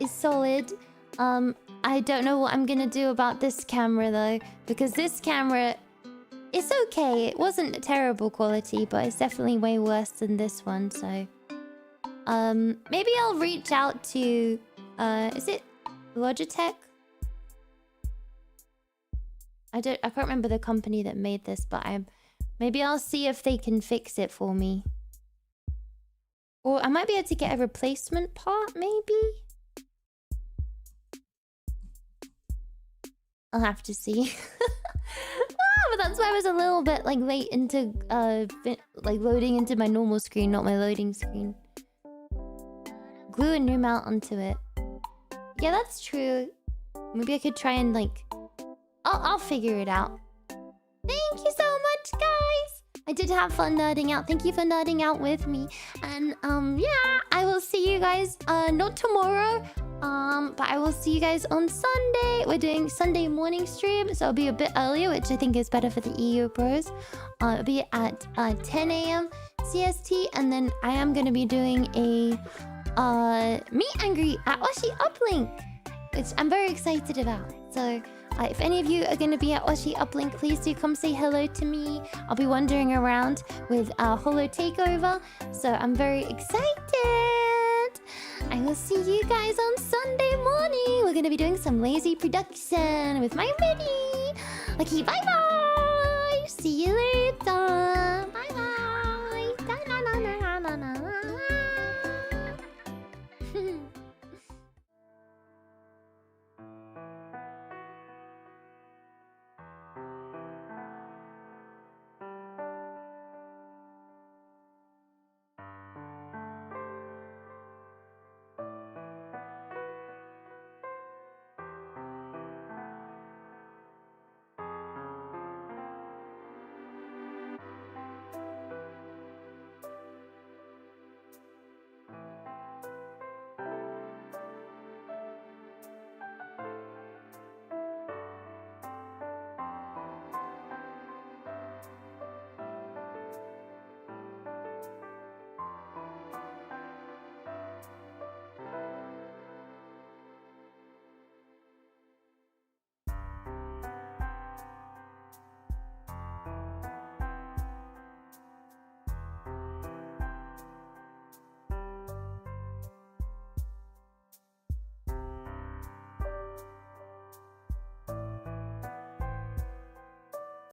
solid. I don't know what I'm gonna do about this camera though, because this camera, it's okay. It wasn't a terrible quality, but it's definitely way worse than this one, so... maybe I'll reach out to... is it Logitech? I can't remember the company that made this, but maybe I'll see if they can fix it for me. Or I might be able to get a replacement part, maybe? I'll have to see. But that's why I was a little bit like late into like loading into my normal screen, not my loading screen. Glue a new mount onto it. Yeah, that's true. Maybe I could try and like... I'll figure it out. Thank you so much, guys! I did have fun nerding out. Thank you for nerding out with me. And yeah, I will see you guys not tomorrow. But I will see you guys on Sunday. We're doing Sunday morning stream, so it'll be a bit earlier, which I think is better for the EU bros. It'll be at 10 AM CST, and then I am going to be doing a meet and greet at Oshi Uplink, which I'm very excited about. So if any of you are going to be at Oshi Uplink, please do come say hello to me. I'll be wandering around with Holo Takeover, so I'm very excited. I will see you guys on Sunday morning. We're going to be doing some lazy production with my mini. Okay, bye-bye. See you later.